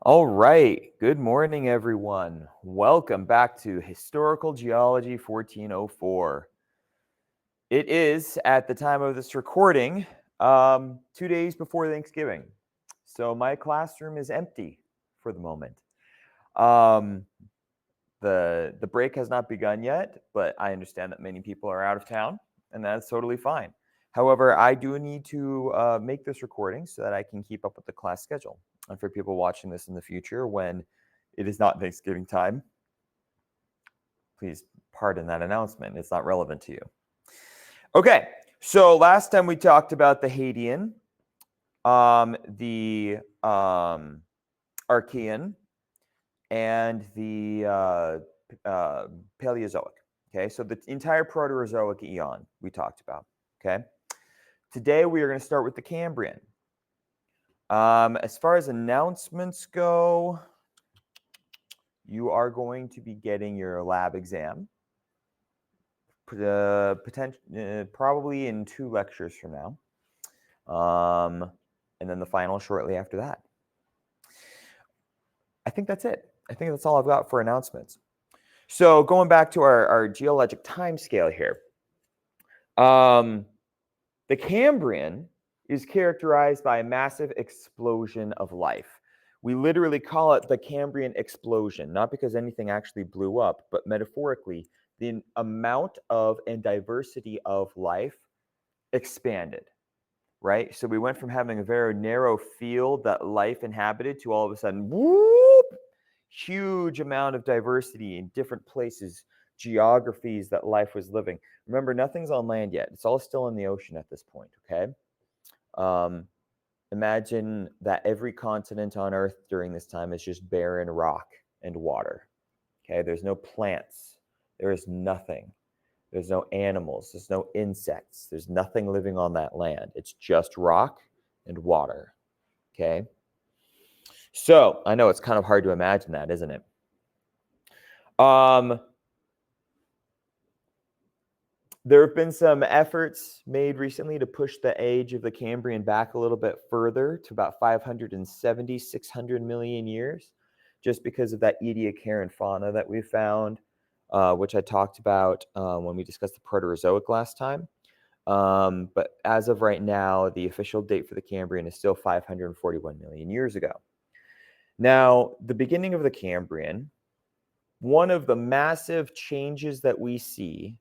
All right. Good morning, everyone. Welcome back to Historical Geology 1404. It is, at the time of this recording, 2 days before Thanksgiving. So my classroom is empty for the moment. The break has not begun yet, but I understand that many people are out of town, and that's totally fine. However, I do need to make this recording so that I can keep up with the class schedule. And for people watching this in the future when it is not Thanksgiving time, please pardon that announcement. It's not relevant to you. Okay, so last time we talked about the Hadean, the Archean, and the Paleozoic. Okay, so the entire Proterozoic eon we talked about. Okay, today we are going to start with the Cambrian. As far as announcements go, you are going to be getting your lab exam, probably in 2 lectures from now, and then the final shortly after that. I think that's it. I think that's all I've got for announcements. So going back to our geologic time scale here, the Cambrian is characterized by a massive explosion of life. We literally call it the Cambrian explosion, not because anything actually blew up, but metaphorically, the amount of and diversity of life expanded, right? So we went from having a very narrow field that life inhabited to all of a sudden, whoop, huge amount of diversity in different places, geographies that life was living. Remember, nothing's on land yet. It's all still in the ocean at this point, okay? Imagine that every continent on Earth during this time is just barren rock and water, okay? There's no plants. There is nothing. There's no animals. There's no insects. There's nothing living on that land. It's just rock and water, okay? So I know it's kind of hard to imagine that, isn't it? There have been some efforts made recently to push the age of the Cambrian back a little bit further to about 570, 600 million years, just because of that Ediacaran fauna that we found, which I talked about when we discussed the Proterozoic last time. But as of right now, the official date for the Cambrian is still 541 million years ago. Now, the beginning of the Cambrian, one of the massive changes that we see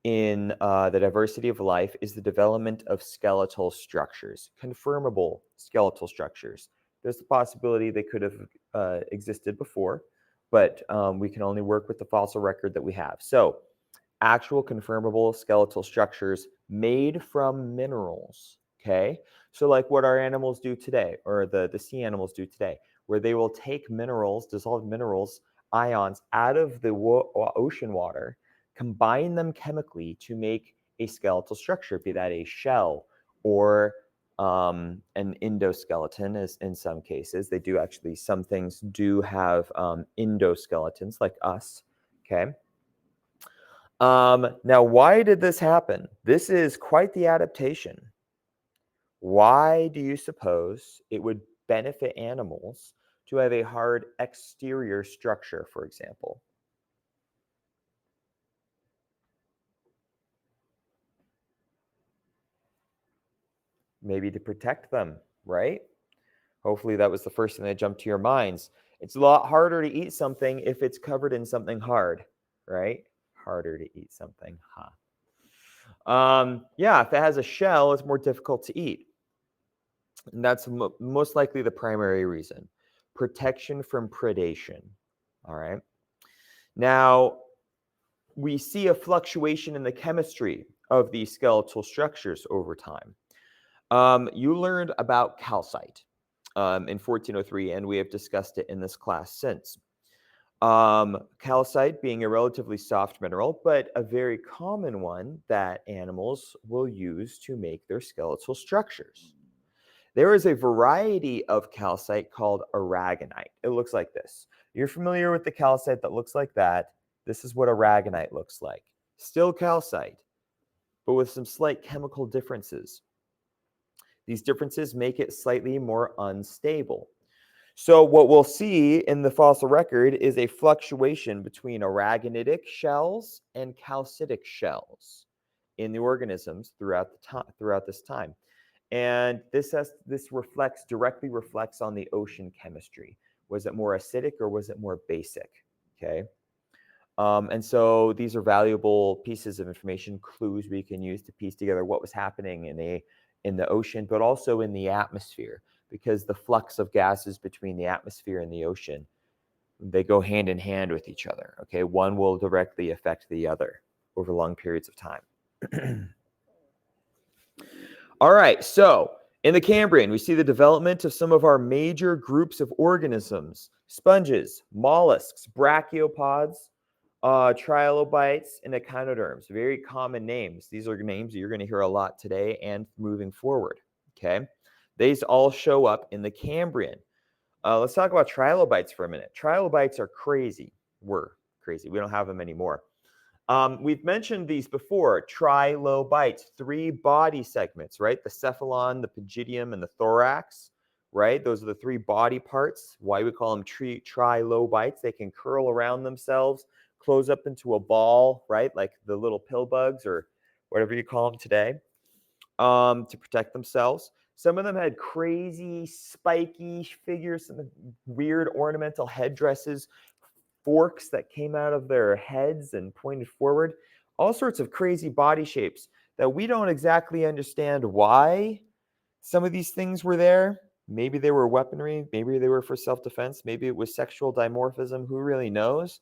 in the diversity of life is the development of skeletal structures, confirmable skeletal structures. There's the possibility they could have existed before, but we can only work with the fossil record that we have. So actual confirmable skeletal structures made from minerals, okay? So like what our animals do today, or the sea animals do today, where they will take minerals, dissolved minerals, ions out of the ocean water, combine them chemically to make a skeletal structure, be that a shell or an endoskeleton, as in some cases. They do actually, some things do have endoskeletons like us, okay? Now, why did this happen? This is quite the adaptation. Why do you suppose it would benefit animals to have a hard exterior structure, for example? Maybe to protect them, right? Hopefully that was the first thing that jumped to your minds. It's a lot harder to eat something if it's covered in something hard, right? Harder to eat something, yeah, if it has a shell, it's more difficult to eat. And that's most likely the primary reason. Protection from predation, all right? Now, we see a fluctuation in the chemistry of these skeletal structures over time. You learned about calcite in 1403, and we have discussed it in this class since. Calcite being a relatively soft mineral, but a very common one that animals will use to make their skeletal structures. There is a variety of calcite called aragonite. It looks like this. You're familiar with the calcite that looks like that. This is what aragonite looks like. Still calcite, but with some slight chemical differences. These differences make it slightly more unstable. So what we'll see in the fossil record is a fluctuation between arachnidic shells and calcitic shells in the organisms throughout this time. And this directly reflects on the ocean chemistry. Was it more acidic or was it more basic? Okay. And so these are valuable pieces of information, clues we can use to piece together what was happening in the ocean, but also in the atmosphere, because the flux of gases between the atmosphere and the ocean, they go hand in hand with each other. Okay, one will directly affect the other over long periods of time. All right, so in the Cambrian, we see the development of some of our major groups of organisms: sponges, mollusks, brachiopods, trilobites, and echinoderms. Very common names. These are names that you're going to hear a lot today and moving forward. Okay, these all show up in the Cambrian. Let's talk about trilobites for a minute. Trilobites are crazy. Were crazy. We don't have them anymore. We've mentioned these before. Trilobites, 3 body segments, right? The cephalon, the pygidium, and the thorax, right? Those are the 3 body parts. Why we call them trilobites. They can curl around themselves, close up into a ball, right? Like the little pill bugs or whatever you call them today, to protect themselves. Some of them had crazy, spiky figures, some weird ornamental headdresses, forks that came out of their heads and pointed forward, all sorts of crazy body shapes that we don't exactly understand why some of these things were there. Maybe they were weaponry, maybe they were for self-defense, maybe it was sexual dimorphism, who really knows?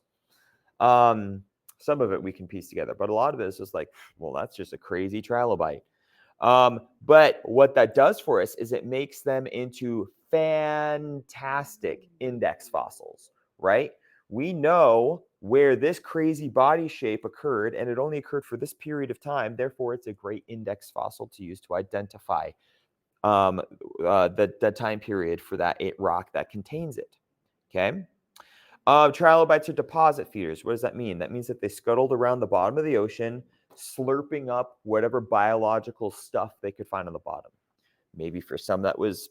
Some of it we can piece together, but a lot of it is just like, well, that's just a crazy trilobite. But what that does for us is it makes them into fantastic index fossils, right? We know where this crazy body shape occurred, and it only occurred for this period of time. Therefore, it's a great index fossil to use to identify the time period for that rock that contains it. Okay. Trilobites are deposit feeders. What does that mean? That means that they scuttled around the bottom of the ocean, slurping up whatever biological stuff they could find on the bottom. Maybe for some that was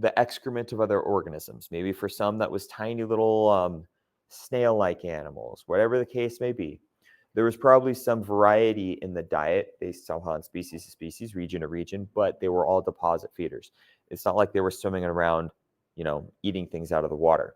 the excrement of other organisms. Maybe for some that was tiny little snail-like animals. Whatever the case may be, there was probably some variety in the diet based on species to species, region to region, but they were all deposit feeders. It's not like they were swimming around, eating things out of the water.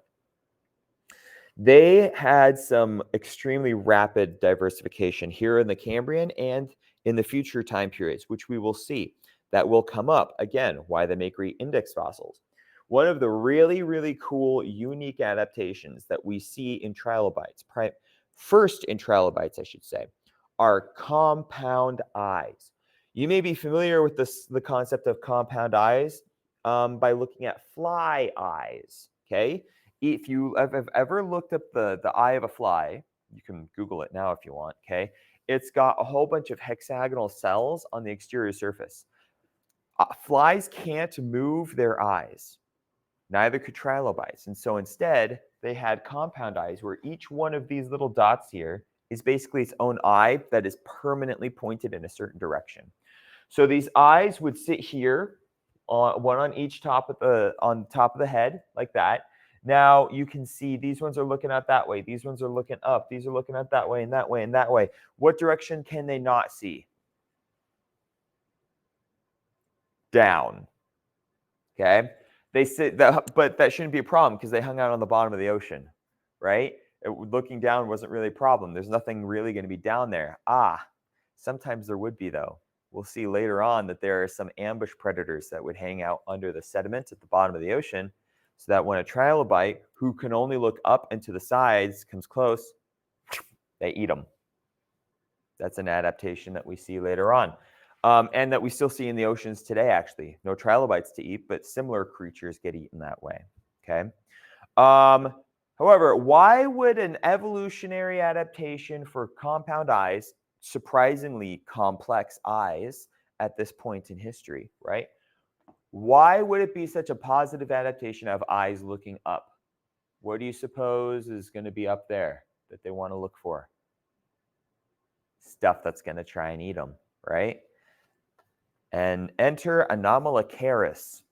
They had some extremely rapid diversification here in the Cambrian and in the future time periods, which we will see. That will come up. Again, why they make great index fossils. One of the really, really cool, unique adaptations that we see in trilobites, first in trilobites, I should say, are compound eyes. You may be familiar with the concept of compound eyes by looking at fly eyes, okay? If you have ever looked up the eye of a fly, you can Google it now if you want, okay? It's got a whole bunch of hexagonal cells on the exterior surface. Flies can't move their eyes. Neither could trilobites. And so instead, they had compound eyes where each one of these little dots here is basically its own eye that is permanently pointed in a certain direction. So these eyes would sit here, one on each on top of the head, like that. Now you can see these ones are looking out that way. These ones are looking up. These are looking out that way and that way and that way. What direction can they not see? Down. Okay. They sit, but that shouldn't be a problem because they hung out on the bottom of the ocean, right? Looking down wasn't really a problem. There's nothing really going to be down there. Sometimes there would be, though. We'll see later on that there are some ambush predators that would hang out under the sediment at the bottom of the ocean, so that when a trilobite, who can only look up and to the sides, comes close, they eat them. That's an adaptation that we see later on. And that we still see in the oceans today, actually. No trilobites to eat, but similar creatures get eaten that way, okay? However, why would an evolutionary adaptation for compound eyes, surprisingly complex eyes at this point in history, right? Why would it be such a positive adaptation of eyes looking up? What do you suppose is going to be up there that they want to look for? Stuff that's going to try and eat them, right? And enter Anomalocarids.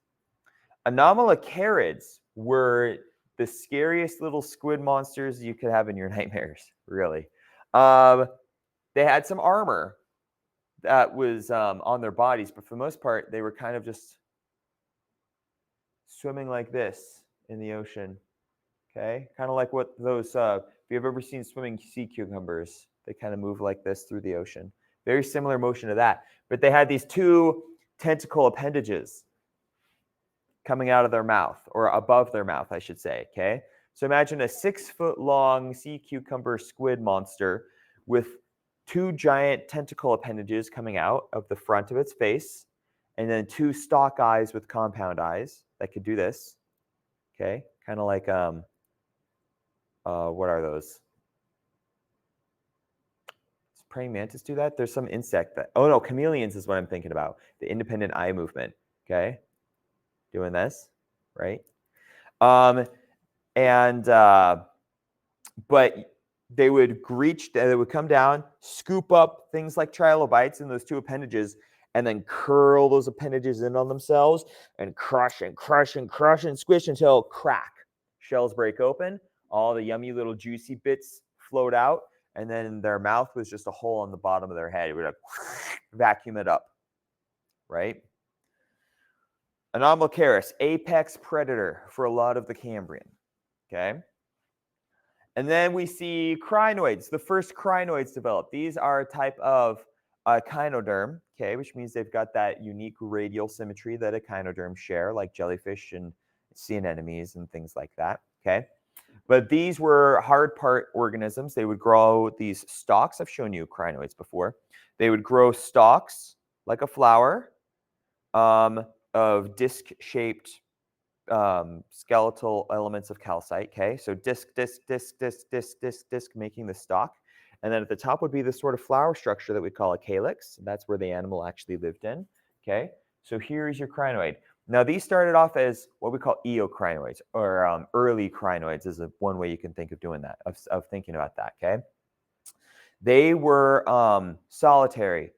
Anomalocarids were the scariest little squid monsters you could have in your nightmares, really. They had some armor that was on their bodies, but for the most part, they were kind of just swimming like this in the ocean. Okay, kind of like what those, if you've ever seen swimming sea cucumbers, they kind of move like this through the ocean. Very similar motion to that. But they had these two tentacle appendages coming out of their mouth, or above their mouth, I should say. Okay, so imagine a 6-foot-long sea cucumber squid monster with two giant tentacle appendages coming out of the front of its face, and then two stalk eyes with compound eyes that could do this. Okay, kind of like what are those? Does praying mantis do that? There's some insect that, oh no, chameleons is what I'm thinking about. The independent eye movement. Okay, doing this, right? But they would they would come down, scoop up things like trilobites in those two appendages, and then curl those appendages in on themselves and crush and crush and crush and squish until crack. Shells break open, all the yummy little juicy bits float out, and then their mouth was just a hole on the bottom of their head. It would like vacuum it up, right? Anomalocaris, apex predator for a lot of the Cambrian, okay? And then we see crinoids. The first crinoids developed. These are a type of echinoderm, okay, which means they've got that unique radial symmetry that echinoderms share, like jellyfish and sea anemones and things like that, okay? But these were hard part organisms. They would grow these stalks. I've shown you crinoids before. They would grow stalks like a flower of disc-shaped skeletal elements of calcite. Okay, so disc, making the stalk. And then at the top would be this sort of flower structure that we call a calyx. That's where the animal actually lived in. Okay, so here's your crinoid. Now, these started off as what we call eocrinoids, or early crinoids is one way you can think of doing that, of thinking about that, okay? They were solitary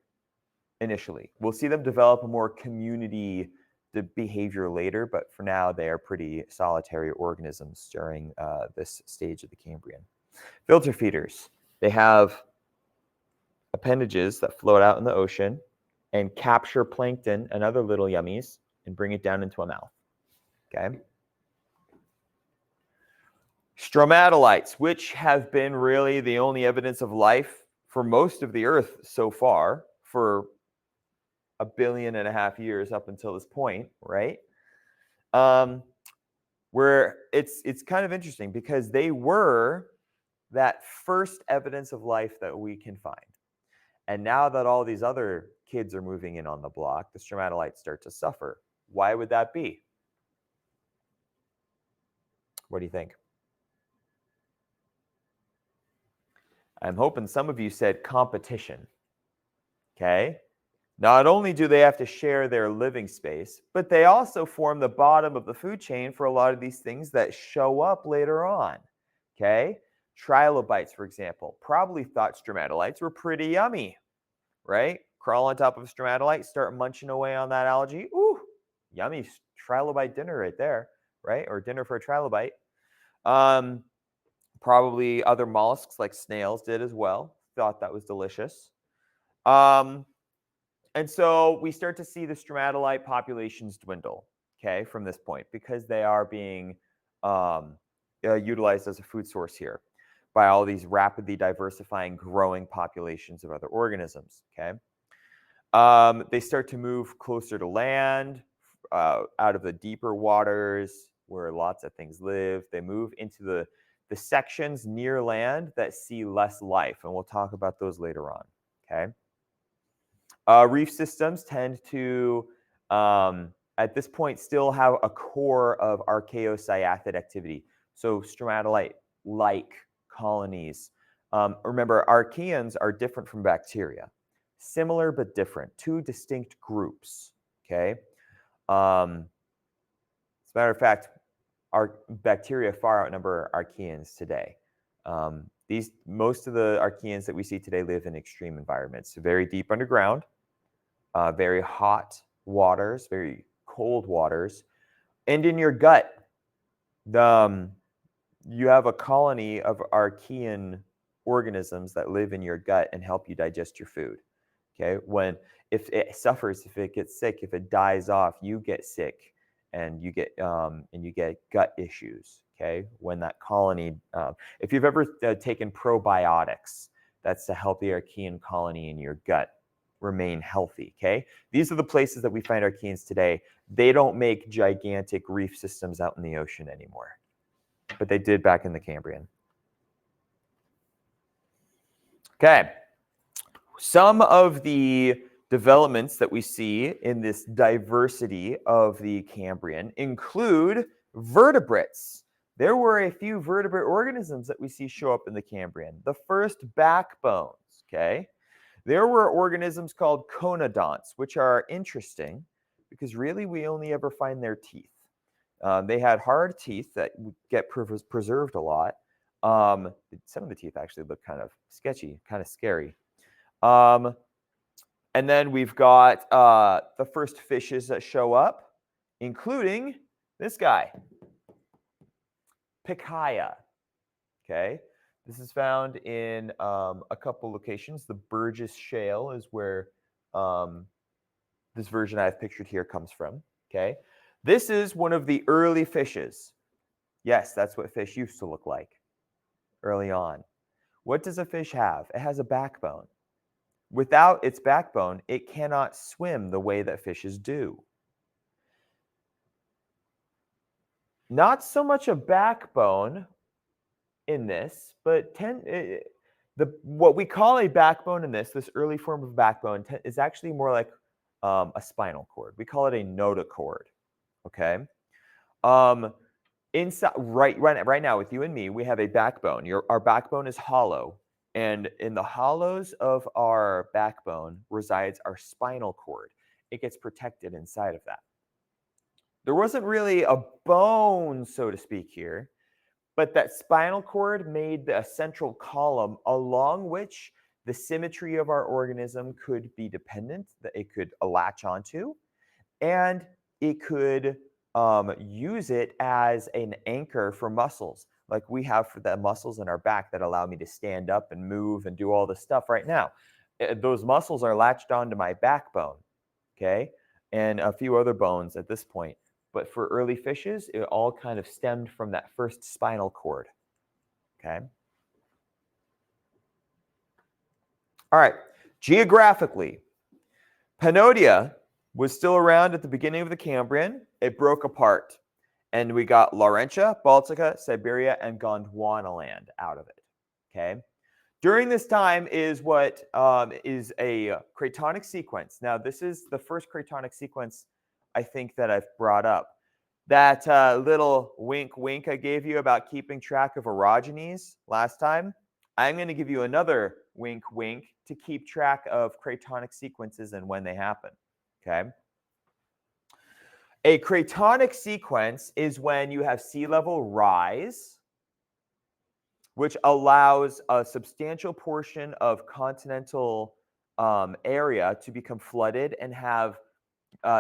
initially. We'll see them develop a more community behavior later, but for now, they are pretty solitary organisms during this stage of the Cambrian. Filter feeders. They have appendages that float out in the ocean and capture plankton and other little yummies and bring it down into a mouth, okay? Stromatolites, which have been really the only evidence of life for most of the Earth so far for 1.5 billion years up until this point, right? Where it's kind of interesting because they were that first evidence of life that we can find. And now that all these other kids are moving in on the block, the stromatolites start to suffer. Why would that be? What do you think? I'm hoping some of you said competition. Okay? Not only do they have to share their living space, but they also form the bottom of the food chain for a lot of these things that show up later on. Okay? Trilobites, for example, probably thought stromatolites were pretty yummy, right? Crawl on top of a stromatolite, start munching away on that algae. Ooh, yummy trilobite dinner right there, right? Or dinner for a trilobite. Probably other mollusks like snails did as well. Thought that was delicious. And so we start to see the stromatolite populations dwindle, okay, from this point, because they are being utilized as a food source here by all these rapidly diversifying, growing populations of other organisms, okay? They start to move closer to land, out of the deeper waters where lots of things live. They move into the sections near land that see less life, and we'll talk about those later on, okay? Reef systems tend to, at this point, still have a core of archaeocyathid activity. So stromatolite-like colonies. Remember, archaeans are different from bacteria. Similar but different. Two distinct groups, okay? As a matter of fact, our bacteria far outnumber archaeans today. Most of the archaeans that we see today live in extreme environments, very deep underground, very hot waters, very cold waters, and in your gut. You have a colony of archaean organisms that live in your gut and help you digest your food. Okay, if it suffers, if it gets sick, if it dies off, you get sick, and you get gut issues. Okay, when that colony, if you've ever taken probiotics, that's to help the archaean colony in your gut remain healthy. Okay, these are the places that we find archaeans today. They don't make gigantic reef systems out in the ocean anymore, but they did back in the Cambrian. Okay, some of the developments that we see in this diversity of the Cambrian include vertebrates. There were a few vertebrate organisms that we see show up in the Cambrian. The first, backbones. Okay, there were organisms called conodonts, which are interesting because really we only ever find their teeth. They had hard teeth that get preserved a lot. Some of the teeth actually look kind of sketchy, kind of scary. And then we've got the first fishes that show up, including this guy, Pikaia. Okay, this is found in a couple locations. The Burgess Shale is where this version I've pictured here comes from. Okay, this is one of the early fishes. Yes, that's what fish used to look like early on. What does a fish have? It has a backbone. Without its backbone, it cannot swim the way that fishes do. Not so much a backbone in this, but what we call a backbone in this early form of backbone is actually more like a spinal cord. We call it a notochord. Okay. Inside, right now with you and me, we have a backbone. Our backbone is hollow, and in the hollows of our backbone resides our spinal cord. It gets protected inside of that. There wasn't really a bone, so to speak, here, but that spinal cord made a central column along which the symmetry of our organism could be dependent, that it could latch onto, and it could use it as an anchor for muscles, like we have for the muscles in our back that allow me to stand up and move and do all this stuff right now. Those muscles are latched onto my backbone, okay, and a few other bones at this point. But for early fishes, it all kind of stemmed from that first spinal cord, okay? All right, geographically, Pannonia was still around at the beginning of the Cambrian. It broke apart, and we got Laurentia, Baltica, Siberia, and Gondwana land out of it, okay? During this time is what is a cratonic sequence. Now, this is the first cratonic sequence I think that I've brought up. That little wink wink I gave you about keeping track of orogenies last time, I'm going to give you another wink wink to keep track of cratonic sequences and when they happen, okay? A cratonic sequence is when you have sea level rise, which allows a substantial portion of continental area to become flooded and have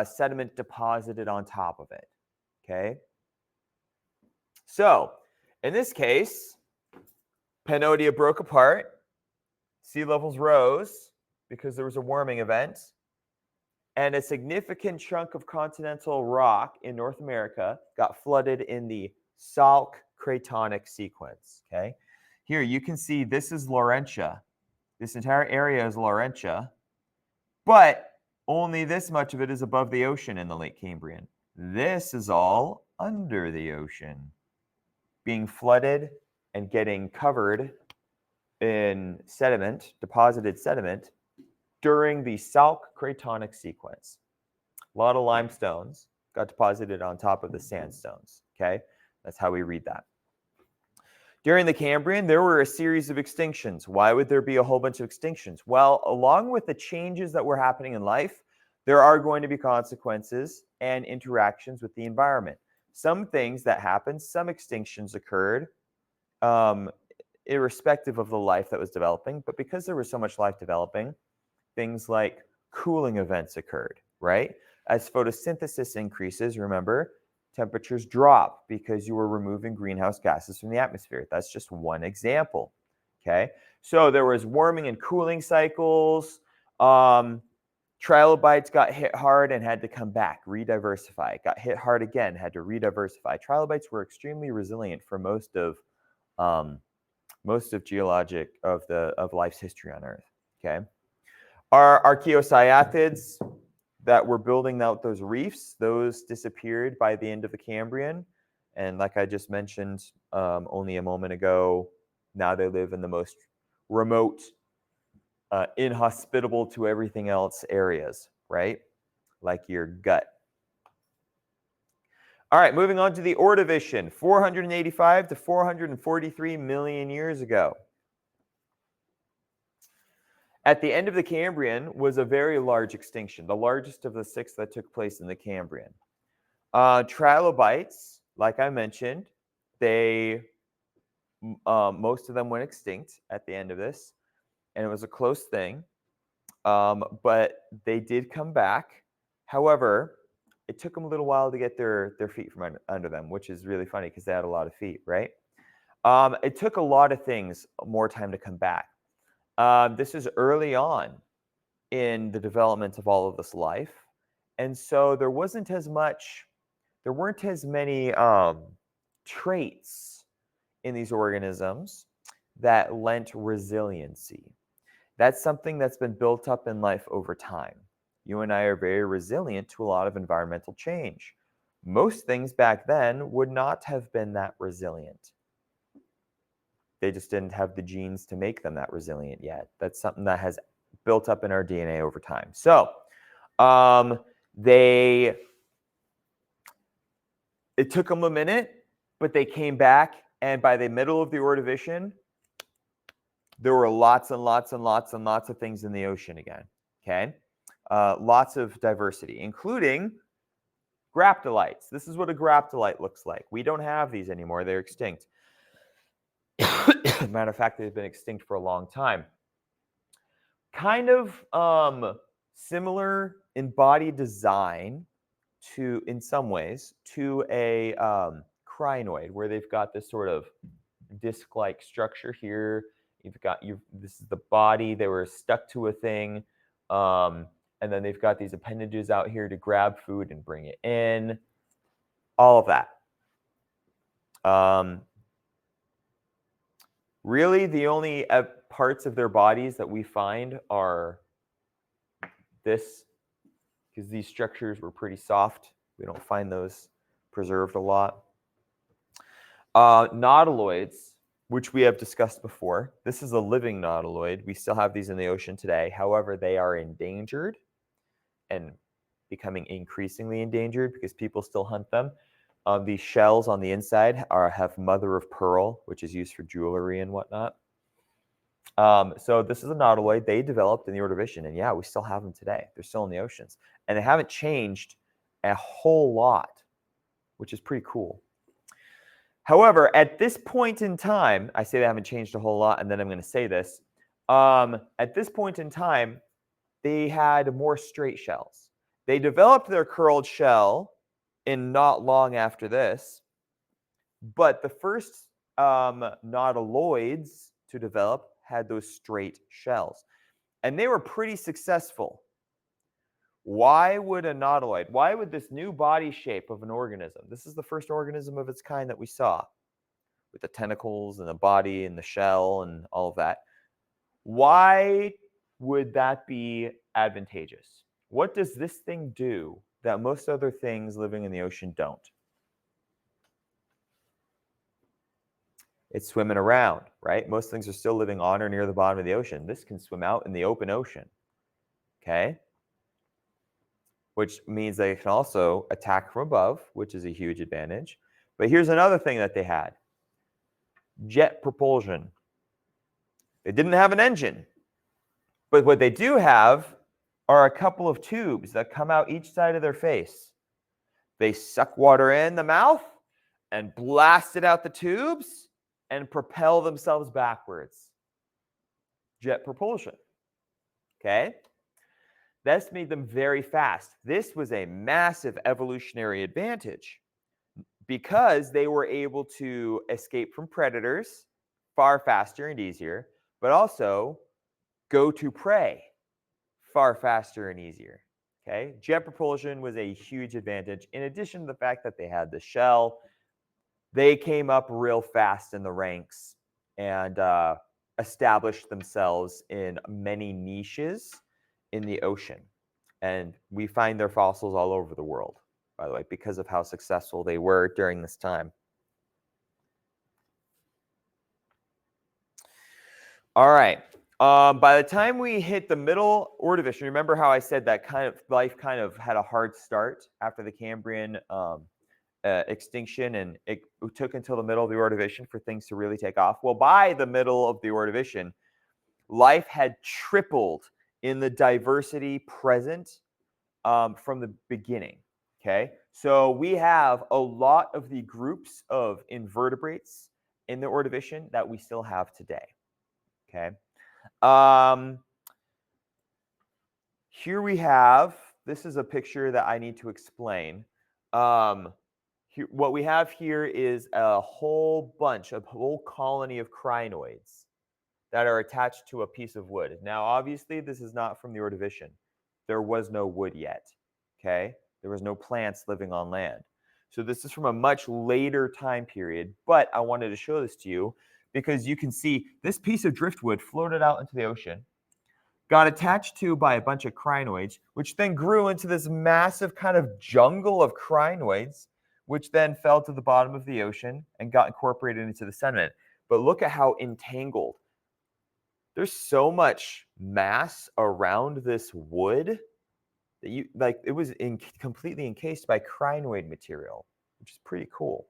sediment deposited on top of it, okay? So, in this case, Pannonia broke apart, sea levels rose because there was a warming event, and a significant chunk of continental rock in North America got flooded in the Salk cratonic sequence, okay? Here you can see this is Laurentia. This entire area is Laurentia, but only this much of it is above the ocean in the late Cambrian. This is all under the ocean, being flooded and getting covered in sediment, deposited sediment, during the Salk cratonic sequence. A lot of limestones got deposited on top of the sandstones, okay? That's how we read that. During the Cambrian, there were a series of extinctions. Why would there be a whole bunch of extinctions? Well, along with the changes that were happening in life, there are going to be consequences and interactions with the environment. Some things that happened, some extinctions occurred, irrespective of the life that was developing, but because there was so much life developing, things like cooling events occurred, right? As photosynthesis increases, remember, temperatures drop because you were removing greenhouse gases from the atmosphere. That's just one example. Okay, so there was warming and cooling cycles. Trilobites got hit hard and had to come back, re-diversify. Got hit hard again, had to re-diversify. Trilobites were extremely resilient for most of geologic of life's history on Earth. Okay, our archaeocyathids that were building out those reefs, those disappeared by the end of the Cambrian, and like I just mentioned only a moment ago, now they live in the most remote, inhospitable to everything else areas, right? Like your gut. All right, moving on to the Ordovician, 485 to 443 million years ago. At the end of the Cambrian was a very large extinction, the largest of the 6 that took place in the Cambrian. Trilobites, like I mentioned, most of them went extinct at the end of this, and it was a close thing, but they did come back. However, it took them a little while to get their feet from under them, which is really funny because they had a lot of feet, right? It took a lot of things more time to come back. This is early on in the development of all of this life, and so there weren't as many traits in these organisms that lent resiliency. That's something that's been built up in life over time. You and I are very resilient to a lot of environmental change. Most things back then would not have been that resilient. They just didn't have the genes to make them that resilient yet. That's something that has built up in our DNA over time. So it took them a minute, but they came back, and by the middle of the Ordovician, there were lots and lots and lots and lots of things in the ocean again. Okay, lots of diversity, including graptolites. This is what a graptolite looks like. We don't have these anymore. They're extinct. Matter of fact, they've been extinct for a long time. Kind of similar in body design in some ways, to a crinoid, where they've got this sort of disc-like structure here. This is the body. They were stuck to a thing, and then they've got these appendages out here to grab food and bring it in. All of that. Really, the only parts of their bodies that we find are this, because these structures were pretty soft. We don't find those preserved a lot. Nautiloids, which we have discussed before. This is a living nautiloid. We still have these in the ocean today. However, they are endangered and becoming increasingly endangered because people still hunt them. These shells on the inside have mother of pearl, which is used for jewelry and whatnot. So this is a nautiloid. They developed in the Ordovician, and yeah, we still have them today. They're still in the oceans, and they haven't changed a whole lot, which is pretty cool. However, at this point in time, I say they haven't changed a whole lot, and then I'm going to say this. At this point in time, they had more straight shells. They developed their curled shell in not long after this, but the first nautiloids to develop had those straight shells, and they were pretty successful. Why would this new body shape of an organism, this is the first organism of its kind that we saw, with the tentacles and the body and the shell and all of that, why would that be advantageous? What does this thing do that most other things living in the ocean don't? It's swimming around, right? Most things are still living on or near the bottom of the ocean. This can swim out in the open ocean, okay? Which means they can also attack from above, which is a huge advantage. But here's another thing that they had. Jet propulsion. They didn't have an engine. But what they do have are a couple of tubes that come out each side of their face. They suck water in the mouth and blast it out the tubes and propel themselves backwards. Jet propulsion. Okay? This made them very fast. This was a massive evolutionary advantage because they were able to escape from predators far faster and easier, but also go to prey far faster and easier. Okay, jet propulsion was a huge advantage. In addition to the fact that they had the shell, they came up real fast in the ranks and established themselves in many niches in the ocean. And we find their fossils all over the world, by the way, because of how successful they were during this time. All right. By the time we hit the middle Ordovician, remember how I said that kind of life kind of had a hard start after the Cambrian extinction, and it took until the middle of the Ordovician for things to really take off. Well, by the middle of the Ordovician, life had tripled in the diversity present from the beginning. Okay, so we have a lot of the groups of invertebrates in the Ordovician that we still have today. Okay. Here we have, this is a picture that I need to explain. What we have here is a whole colony of crinoids that are attached to a piece of wood. Now, obviously, this is not from the Ordovician. There was no wood yet, okay? There was no plants living on land. So this is from a much later time period, but I wanted to show this to you because you can see this piece of driftwood floated out into the ocean, got attached to by a bunch of crinoids, which then grew into this massive kind of jungle of crinoids, which then fell to the bottom of the ocean and got incorporated into the sediment. But look at how entangled. There's so much mass around this wood that it was completely encased by crinoid material, which is pretty cool.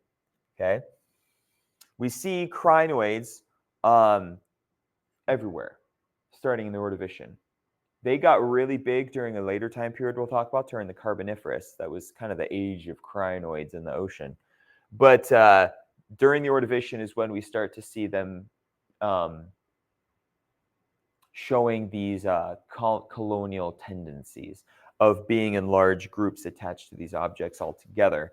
Okay, we see crinoids everywhere, starting in the Ordovician. They got really big during a later time period we'll talk about, during the Carboniferous. That was kind of the age of crinoids in the ocean. But during the Ordovician is when we start to see them showing these colonial tendencies of being in large groups attached to these objects all together.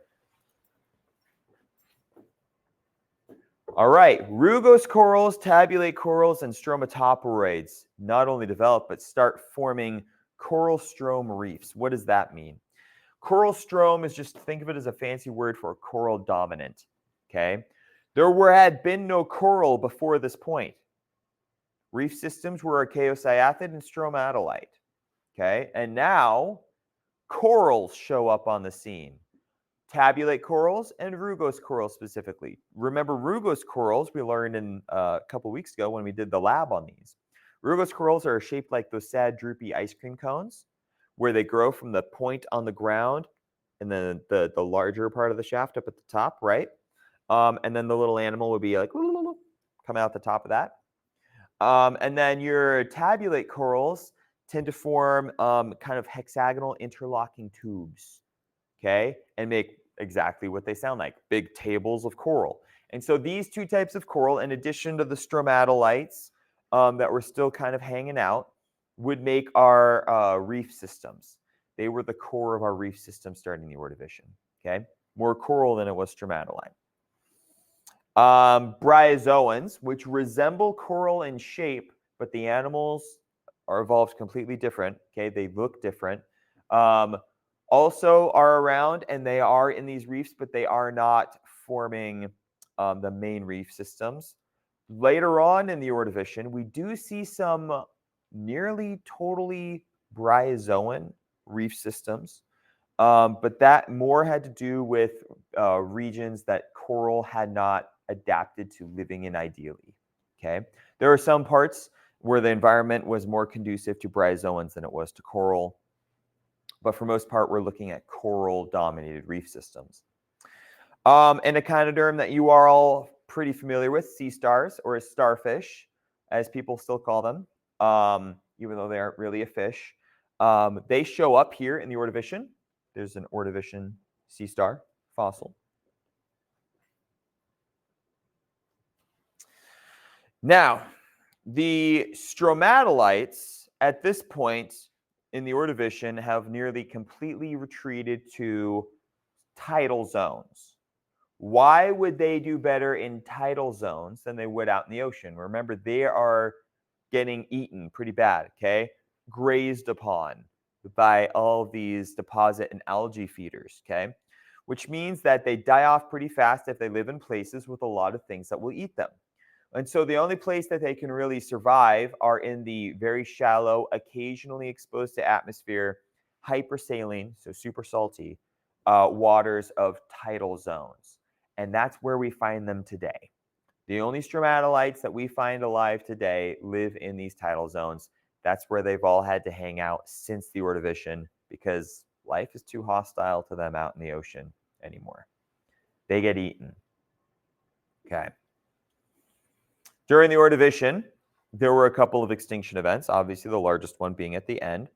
All right, rugose corals, tabulate corals, and stromatoporoids not only develop, but start forming coral strome reefs. What does that mean? Coral strome is, just think of it as a fancy word for coral dominant, okay? There had been no coral before this point. Reef systems were archaeocyathid and stromatolite, okay? And now corals show up on the scene. Tabulate corals and rugose corals specifically. Remember, rugose corals we learned in a couple weeks ago when we did the lab on these. Rugose corals are shaped like those sad, droopy ice cream cones, where they grow from the point on the ground and then the larger part of the shaft up at the top, right? And then the little animal would be like coming out the top of that. And then your tabulate corals tend to form kind of hexagonal interlocking tubes, okay, and make exactly what they sound like, big tables of coral. And so these two types of coral, in addition to the stromatolites that were still kind of hanging out, would make our reef systems. They were the core of our reef system starting the Ordovician, okay? More coral than it was stromatolite. Bryozoans, which resemble coral in shape, but the animals are evolved completely different, okay? They look different. Also are around, and they are in these reefs, but they are not forming the main reef systems. Later on in the Ordovician, we do see some nearly totally bryozoan reef systems, but that more had to do with regions that coral had not adapted to living in ideally, okay? There are some parts where the environment was more conducive to bryozoans than it was to coral. But for most part, we're looking at coral-dominated reef systems. An echinoderm that you are all pretty familiar with, sea stars, or starfish, as people still call them, even though they aren't really a fish. They show up here in the Ordovician. There's an Ordovician sea star fossil. Now, the stromatolites at this point in the Ordovician have nearly completely retreated to tidal zones, Why would they do better in tidal zones than they would out in the ocean? Remember, they are getting eaten pretty bad, okay? Grazed upon by all these deposit and algae feeders, okay? Which means that they die off pretty fast if they live in places with a lot of things that will eat them. And so the only place that they can really survive are in the very shallow, occasionally exposed to atmosphere, hypersaline, so super salty, waters of tidal zones. And that's where we find them today. The only stromatolites that we find alive today live in these tidal zones. That's where they've all had to hang out since the Ordovician because life is too hostile to them out in the ocean anymore. They get eaten. Okay. During the Ordovician, there were a couple of extinction events, obviously the largest one being at the end.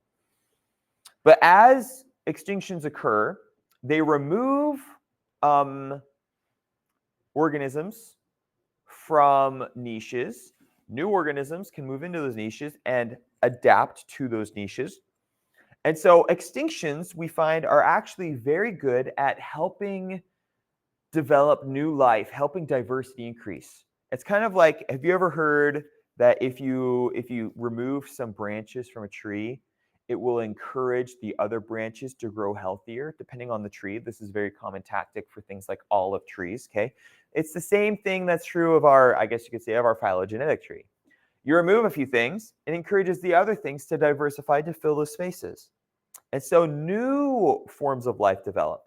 But as extinctions occur, they remove organisms from niches. New organisms can move into those niches and adapt to those niches. And so extinctions, we find, are actually very good at helping develop new life, helping diversity increase. It's kind of like, have you ever heard that if you remove some branches from a tree, it will encourage the other branches to grow healthier, depending on the tree? This is a very common tactic for things like olive trees, okay? It's the same thing that's true of our, I guess you could say, of our phylogenetic tree. You remove a few things, it encourages the other things to diversify to fill those spaces. And so new forms of life develop.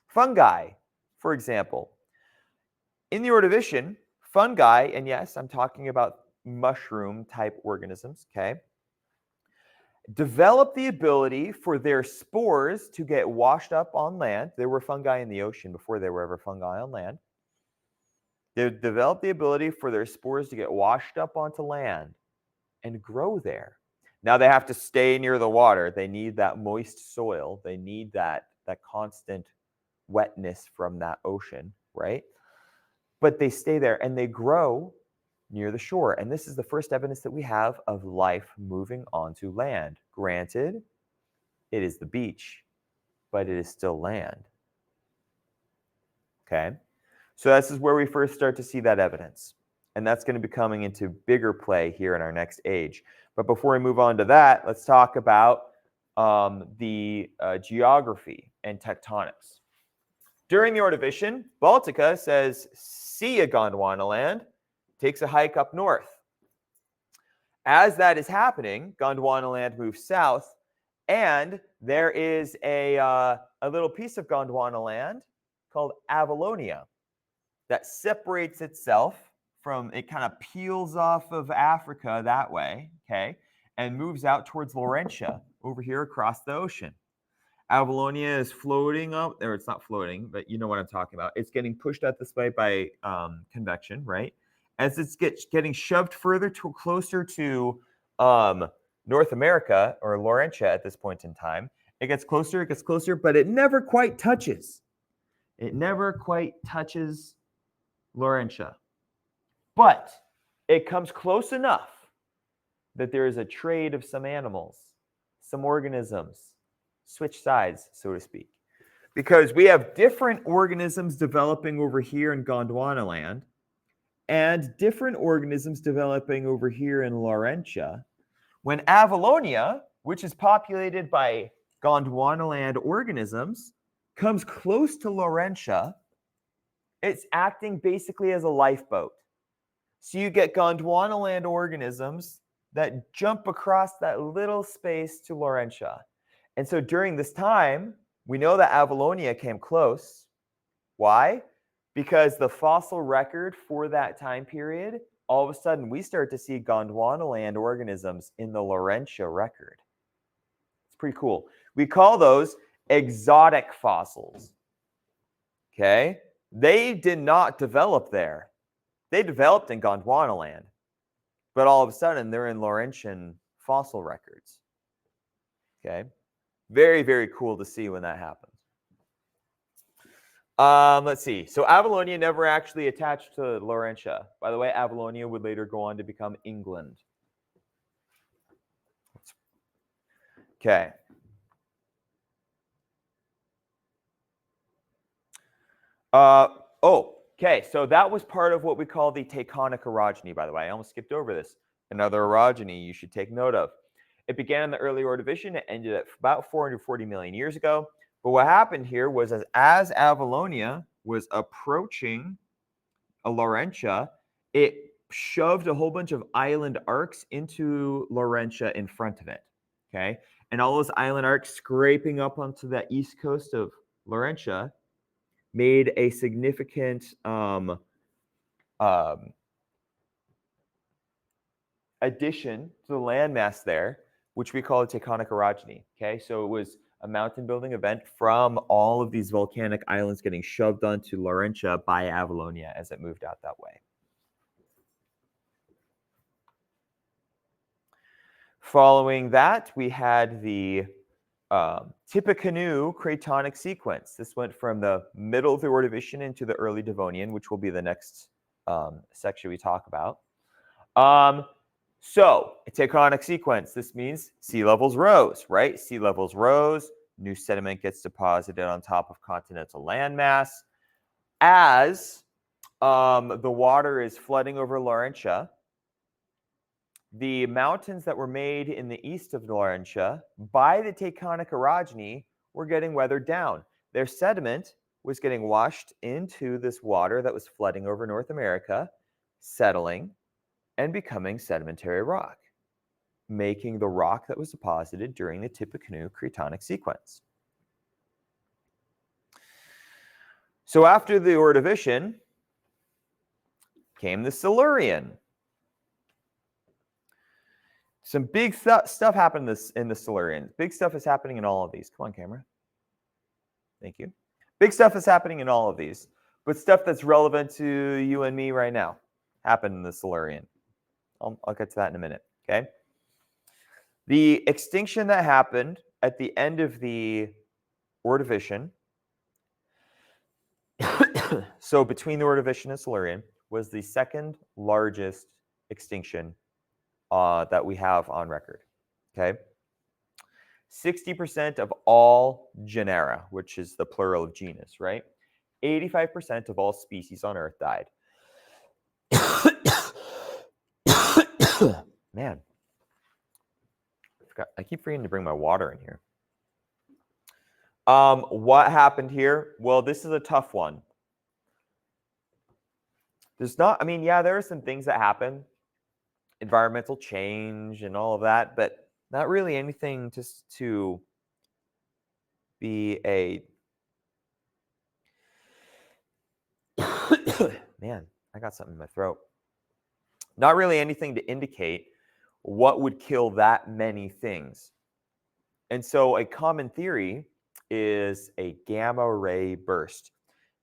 Fungi, for example. In the Ordovician, fungi, and yes, I'm talking about mushroom-type organisms, okay, develop the ability for their spores to get washed up on land. There were fungi in the ocean before there were ever fungi on land. They developed the ability for their spores to get washed up onto land and grow there. Now they have to stay near the water. They need that moist soil. They need that constant wetness from that ocean, right? But they stay there and they grow near the shore. And this is the first evidence that we have of life moving onto land. Granted, it is the beach, but it is still land. Okay? So this is where we first start to see that evidence. And that's going to be coming into bigger play here in our next age. But before we move on to that, let's talk about the geography and tectonics. During the Ordovician, Baltica says, see ya, Gondwanaland, takes a hike up north. As that is happening, Gondwanaland moves south, and there is a little piece of Gondwanaland called Avalonia that separates itself from, it kind of peels off of Africa that way, okay, and moves out towards Laurentia over here across the ocean. Avalonia is floating up, or it's not floating, but you know what I'm talking about. It's getting pushed out this way by convection, right? As it's getting shoved further closer to North America, or Laurentia at this point in time, it gets closer, but it never quite touches. It never quite touches Laurentia. But it comes close enough that there is a trade of some animals, some organisms, switch sides, so to speak. Because we have different organisms developing over here in Gondwanaland and different organisms developing over here in Laurentia. When Avalonia, which is populated by Gondwanaland organisms, comes close to Laurentia, it's acting basically as a lifeboat. So you get Gondwanaland organisms that jump across that little space to Laurentia. And so during this time, we know that Avalonia came close. Why? Because the fossil record for that time period, all of a sudden we start to see Gondwanaland organisms in the Laurentia record. It's pretty cool. We call those exotic fossils. Okay? They did not develop there. They developed in Gondwanaland. But all of a sudden, they're in Laurentian fossil records. Okay? Very, very cool to see when that happens. Let's see. So Avalonia never actually attached to Laurentia. By the way, Avalonia would later go on to become England. Okay. Okay. So that was part of what we call the tectonic orogeny, by the way. I almost skipped over this. Another orogeny you should take note of. It began in the early Ordovician. It ended at about 440 million years ago. But what happened here was as Avalonia was approaching Laurentia, it shoved a whole bunch of island arcs into Laurentia in front of it. Okay. And all those island arcs scraping up onto the east coast of Laurentia made a significant addition to the landmass there, which we call a tectonic orogeny. Okay, so it was a mountain building event from all of these volcanic islands getting shoved onto Laurentia by Avalonia as it moved out that way. Following that, we had the Tippecanoe cratonic sequence. This went from the middle of the Ordovician into the early Devonian, which will be the next section we talk about. So, a tectonic sequence. This means sea levels rose, right? Sea levels rose, new sediment gets deposited on top of continental landmass. As the water is flooding over Laurentia, the mountains that were made in the east of Laurentia by the tectonic orogeny were getting weathered down. Their sediment was getting washed into this water that was flooding over North America, settling, and becoming sedimentary rock, making the rock that was deposited during the Tippecanoe cratonic sequence. So after the Ordovician came the Silurian. Some big stuff happened in the Silurian. Big stuff is happening in all of these. Come on, camera. Thank you. Big stuff is happening in all of these, but stuff that's relevant to you and me right now happened in the Silurian. I'll get to that in a minute, okay? The extinction that happened at the end of the Ordovician, so between the Ordovician and Silurian, was the second largest extinction that we have on record, okay? 60% of all genera, which is the plural of genus, right? 85% of all species on Earth died. Man, I keep forgetting to bring my water in here. What happened here? Well, this is a tough one. There's not, I mean, yeah, there are some things that happen, environmental change and all of that, but not really anything just to be a man, I got something in my throat. Not really anything to indicate what would kill that many things. And so a common theory is a gamma ray burst.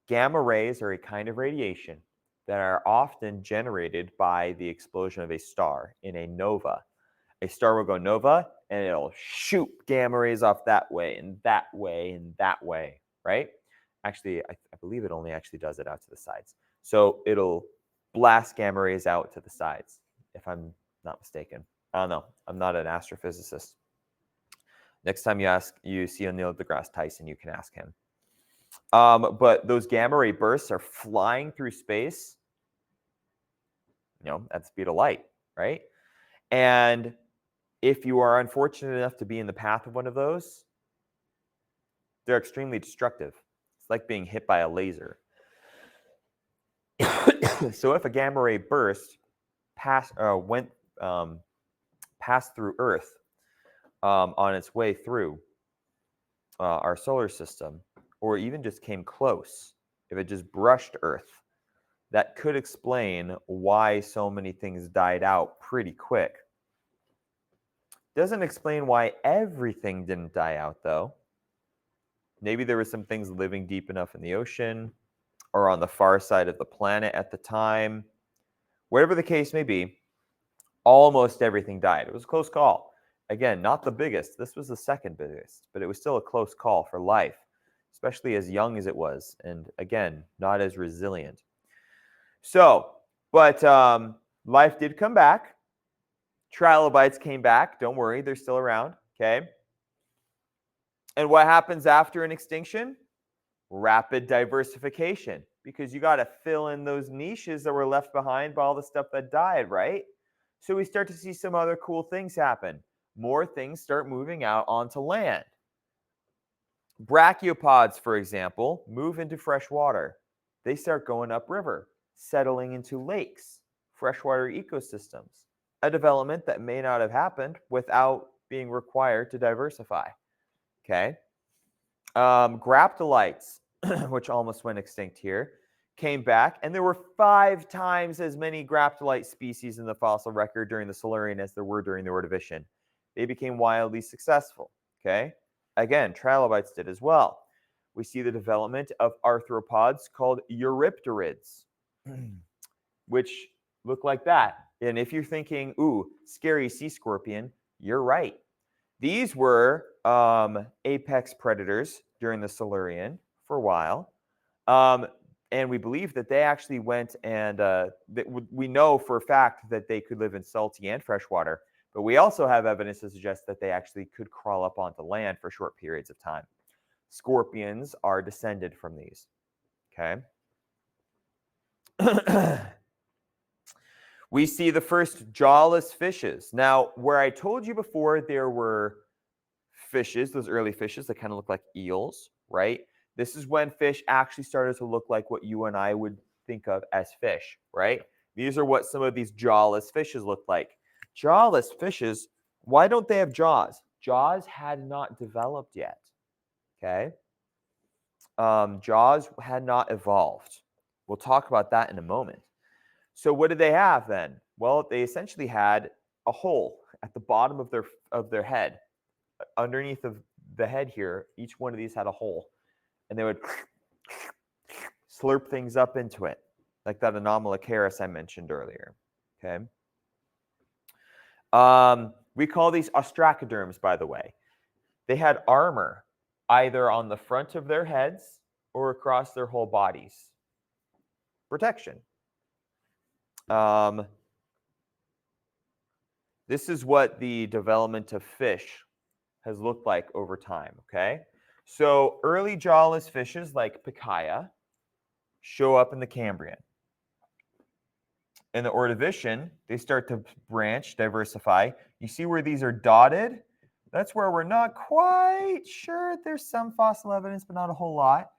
Gamma rays are a kind of radiation that are often generated by the explosion of a star in a nova. A star will go nova and it'll shoot gamma rays off that way and that way and that way, right? Actually, I believe it only actually does it out to the sides. So it'll blast gamma rays out to the sides, if I'm not mistaken. I don't know. I'm not an astrophysicist. Next time you see Neil deGrasse Tyson, you can ask him. But those gamma ray bursts are flying through space, at the speed of light, right? And if you are unfortunate enough to be in the path of one of those, they're extremely destructive. It's like being hit by a laser. So if a gamma ray burst passed through Earth on its way through our solar system, or even just came close, if it just brushed Earth, that could explain why so many things died out pretty quick. Doesn't explain why everything didn't die out, though. Maybe there were some things living deep enough in the ocean or on the far side of the planet at the time. Whatever the case may be, almost everything died. It was a close call. Again, not the biggest. This was the second biggest, but it was still a close call for life, especially as young as it was. And again, not as resilient. So, but life did come back. Trilobites came back. Don't worry, they're still around. Okay. And what happens after an extinction? Rapid diversification, because you got to fill in those niches that were left behind by all the stuff that died, right? So we start to see some other cool things happen. More things start moving out onto land. Brachiopods, for example, move into fresh water. They start going upriver, settling into lakes, freshwater ecosystems, a development that may not have happened without being required to diversify. Okay. Graptolites, which almost went extinct here, came back, and there were 5 times as many graptolite species in the fossil record during the Silurian as there were during the Ordovician. They became wildly successful. Okay. Again, trilobites did as well. We see the development of arthropods called eurypterids, which look like that. And if you're thinking, ooh, scary sea scorpion, you're right. These were apex predators during the Silurian for a while. And we believe that they actually went and we know for a fact that they could live in salty and freshwater. But we also have evidence to suggest that they actually could crawl up onto land for short periods of time. Scorpions are descended from these. Okay. We see the first jawless fishes. Now, where I told you before there were fishes, those early fishes that kind of look like eels, right? This is when fish actually started to look like what you and I would think of as fish, right? These are what some of these jawless fishes look like. Jawless fishes, why don't they have jaws? Jaws had not developed yet, okay? Jaws had not evolved. We'll talk about that in a moment. So what did they have then? Well, they essentially had a hole at the bottom of their head. Underneath of the head here, each one of these had a hole. And they would slurp things up into it, like that Anomalocaris I mentioned earlier. Okay. We call these ostracoderms, by the way. They had armor either on the front of their heads or across their whole bodies. Protection. This is what the development of fish has looked like over time, okay? So early jawless fishes like Pikaia show up in the Cambrian. In the Ordovician, they start to branch, diversify. You see where these are dotted? That's where we're not quite sure. There's some fossil evidence, but not a whole lot.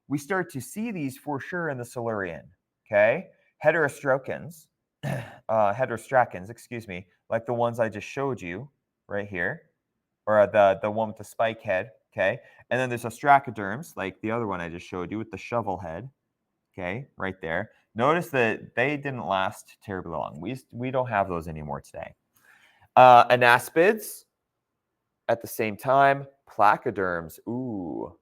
We start to see these for sure in the Silurian, okay? Heterostracans, excuse me, like the ones I just showed you right here, or the one with the spike head, okay? And then there's ostracoderms, like the other one I just showed you with the shovel head, okay, right there. Notice that they didn't last terribly long. We don't have those anymore today. Anaspids, at the same time, placoderms. Ooh,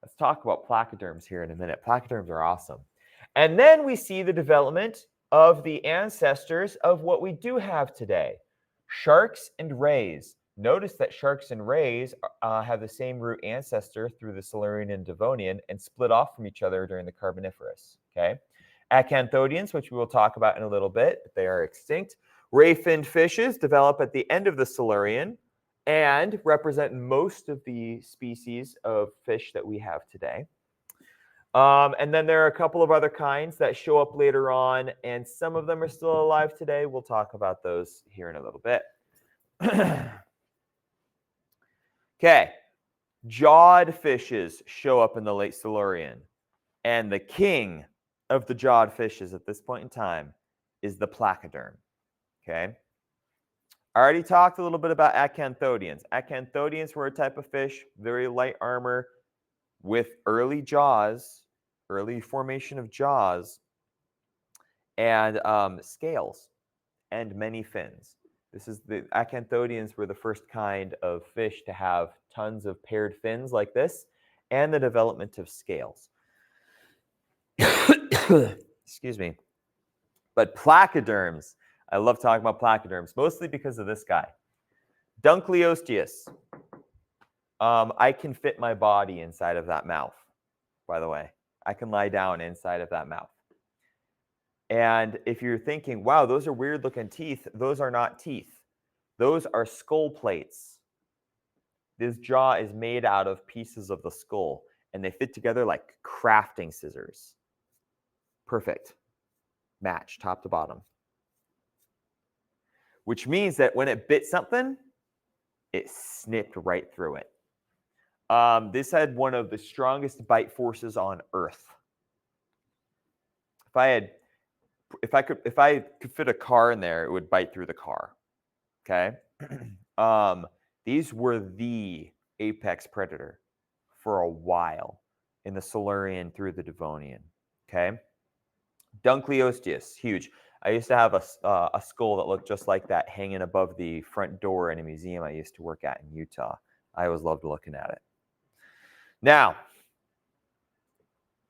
let's talk about placoderms here in a minute. Placoderms are awesome. And then we see the development of the ancestors of what we do have today, sharks and rays. Notice that sharks and rays have the same root ancestor through the Silurian and Devonian and split off from each other during the Carboniferous. Okay, acanthodians, which we will talk about in a little bit, but they are extinct. Ray-finned fishes develop at the end of the Silurian and represent most of the species of fish that we have today. And then there are a couple of other kinds that show up later on, and some of them are still alive today. We'll talk about those here in a little bit. Okay, jawed fishes show up in the late Silurian, and the king of the jawed fishes at this point in time is the placoderm. Okay, I already talked a little bit about acanthodians. Acanthodians were a type of fish, very light armor with early jaws, early formation of jaws, and scales, and many fins. This is the acanthodians were the first kind of fish to have tons of paired fins like this, and the development of scales. Excuse me. But placoderms, I love talking about placoderms, mostly because of this guy. Dunkleosteus. I can fit my body inside of that mouth, by the way. I can lie down inside of that mouth. And if you're thinking, wow, those are weird looking teeth, those are not teeth. Those are skull plates. This jaw is made out of pieces of the skull. and they fit together like crafting scissors. Perfect. Match, top to bottom. Which means that when it bit something, it snipped right through it. This had one of the strongest bite forces on Earth. If I could fit a car in there, it would bite through the car. Okay. These were the apex predator for a while in the Silurian through the Devonian. Okay. Dunkleosteus, huge. I used to have a skull that looked just like that hanging above the front door in a museum I used to work at in Utah. I always loved looking at it. Now,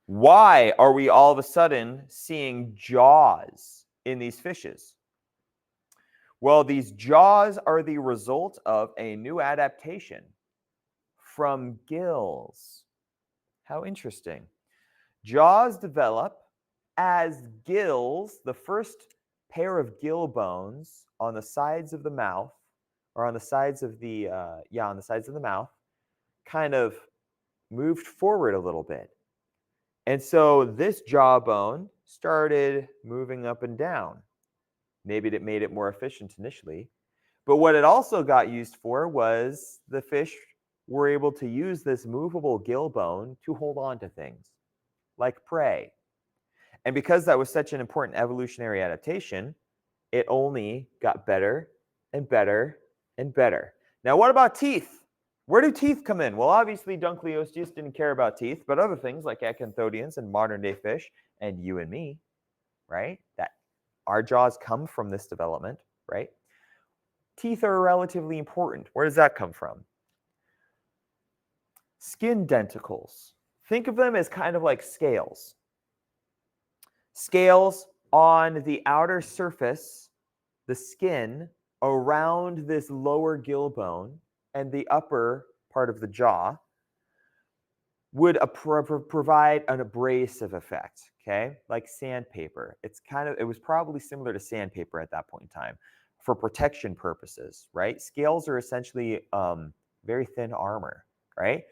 why are we all of a sudden seeing jaws in these fishes? Well, these jaws are the result of a new adaptation from gills. How interesting. Jaws develop as gills, the first pair of gill bones on the sides of the mouth, or on the sides of the, on the sides of the mouth, kind of moved forward a little bit. And so this jawbone started moving up and down. Maybe it made it more efficient initially. But what it also got used for was the fish were able to use this movable gill bone to hold on to things, like prey. And because that was such an important evolutionary adaptation, it only got better and better and better. Now, what about teeth? Where do teeth come in? Well, obviously, Dunkleosteus didn't care about teeth, but other things like acanthodians and modern-day fish, and you and me, right? That our jaws come from this development, right? Teeth are relatively important. Where does that come from? Skin denticles. Think of them as kind of like scales. Scales on the outer surface, the skin around this lower gill bone and the upper part of the jaw would provide an abrasive effect, okay? Like sandpaper. It was probably similar to sandpaper at that point in time for protection purposes, right? Scales are essentially very thin armor, right?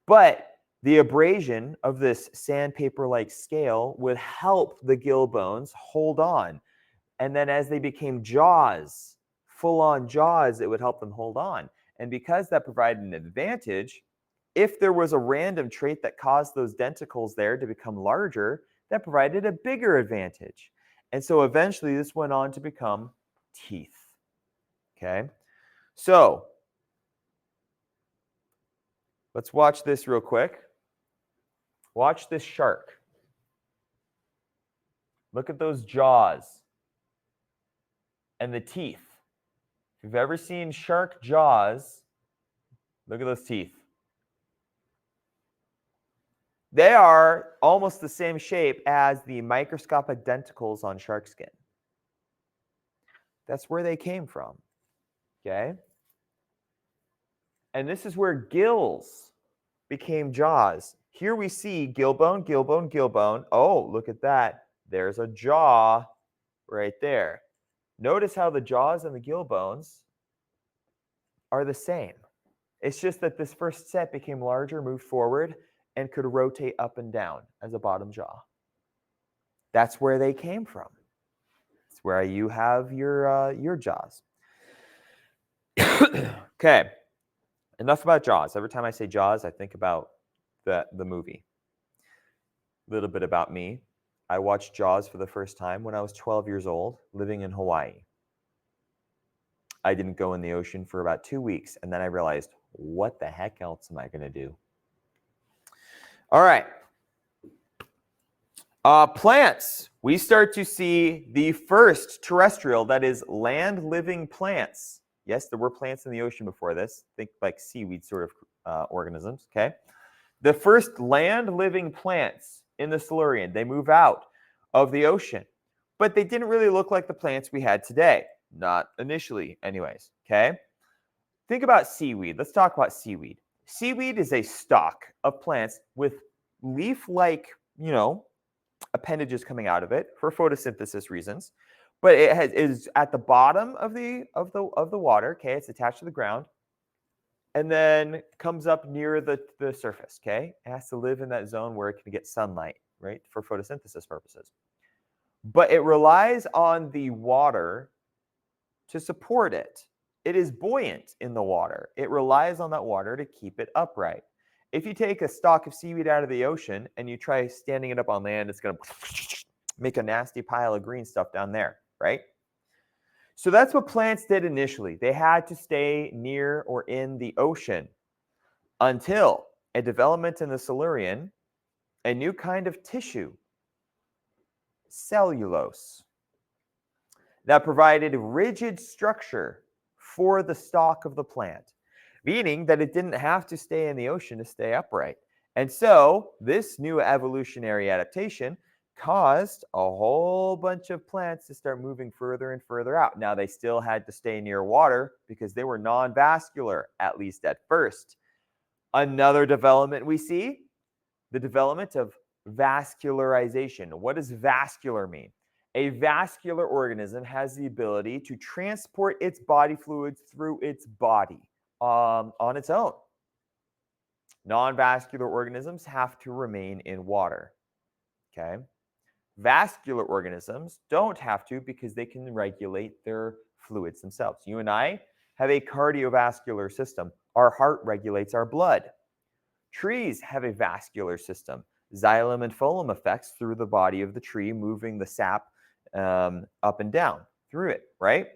But the abrasion of this sandpaper-like scale would help the gill bones hold on. And then as they became jaws, full-on jaws, it would help them hold on. And because that provided an advantage, if there was a random trait that caused those denticles there to become larger, that provided a bigger advantage. And so eventually this went on to become teeth. Okay? So let's watch this real quick. Watch this shark. Look at those jaws and the teeth. If you've ever seen shark jaws, look at those teeth. They are almost the same shape as the microscopic denticles on shark skin. That's where they came from. Okay? And this is where gills became jaws. Here we see gill bone, gill bone, gill bone. Oh, look at that. There's a jaw right there. Notice how the jaws and the gill bones are the same. It's just that this first set became larger, moved forward, and could rotate up and down as a bottom jaw. That's where they came from. It's where you have your jaws. Okay, enough about jaws. Every time I say jaws, I think about the movie. A little bit about me. I watched Jaws for the first time when I was 12 years old, living in Hawaii. I didn't go in the ocean for about 2 weeks, and then I realized, what the heck else am I going to do? All right. Plants. We start to see the first terrestrial, that is land-living plants. Yes, there were plants in the ocean before this. Think like seaweed sort of organisms, okay? The first land-living plants in the Silurian, they move out of the ocean. But they didn't really look like the plants we had today. Not initially, anyways, okay? Think about seaweed. Let's talk about seaweed. Seaweed is a stalk of plants with leaf-like, appendages coming out of it for photosynthesis reasons. But it is at the bottom of the water, okay? It's attached to the ground. and then comes up near the surface, okay? It has to live in that zone where it can get sunlight, right, for photosynthesis purposes. But it relies on the water to support it. It is buoyant in the water. It relies on that water to keep it upright. If you take a stalk of seaweed out of the ocean and you try standing it up on land, it's going to make a nasty pile of green stuff down there, right? So that's what plants did initially. They had to stay near or in the ocean until a development in the Silurian, a new kind of tissue, cellulose, that provided rigid structure for the stalk of the plant, meaning that it didn't have to stay in the ocean to stay upright. And so this new evolutionary adaptation caused a whole bunch of plants to start moving further and further out. Now, they still had to stay near water because they were non-vascular, at least at first. Another development we see, the development of vascularization. What does vascular mean? A vascular organism has the ability to transport its body fluids through its body on its own. Non-vascular organisms have to remain in water. Okay. Vascular organisms don't have to because they can regulate their fluids themselves. You and I have a cardiovascular system. Our heart regulates our blood. Trees have a vascular system. Xylem and phloem effects through the body of the tree, moving the sap up and down through it, right?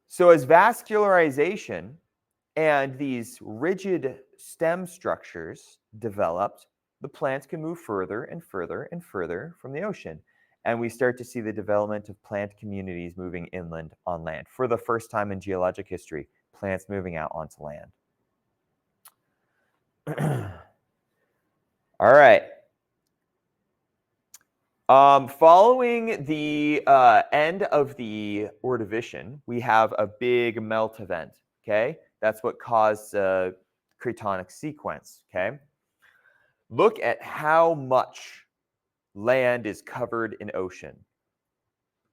So as vascularization and these rigid stem structures developed, the plants can move further and further and further from the ocean. And we start to see the development of plant communities moving inland on land. For the first time in geologic history, plants moving out onto land. All right. Following the end of the Ordovician, we have a big melt event, okay? That's what caused a cratonic sequence, okay? Look at how much land is covered in ocean.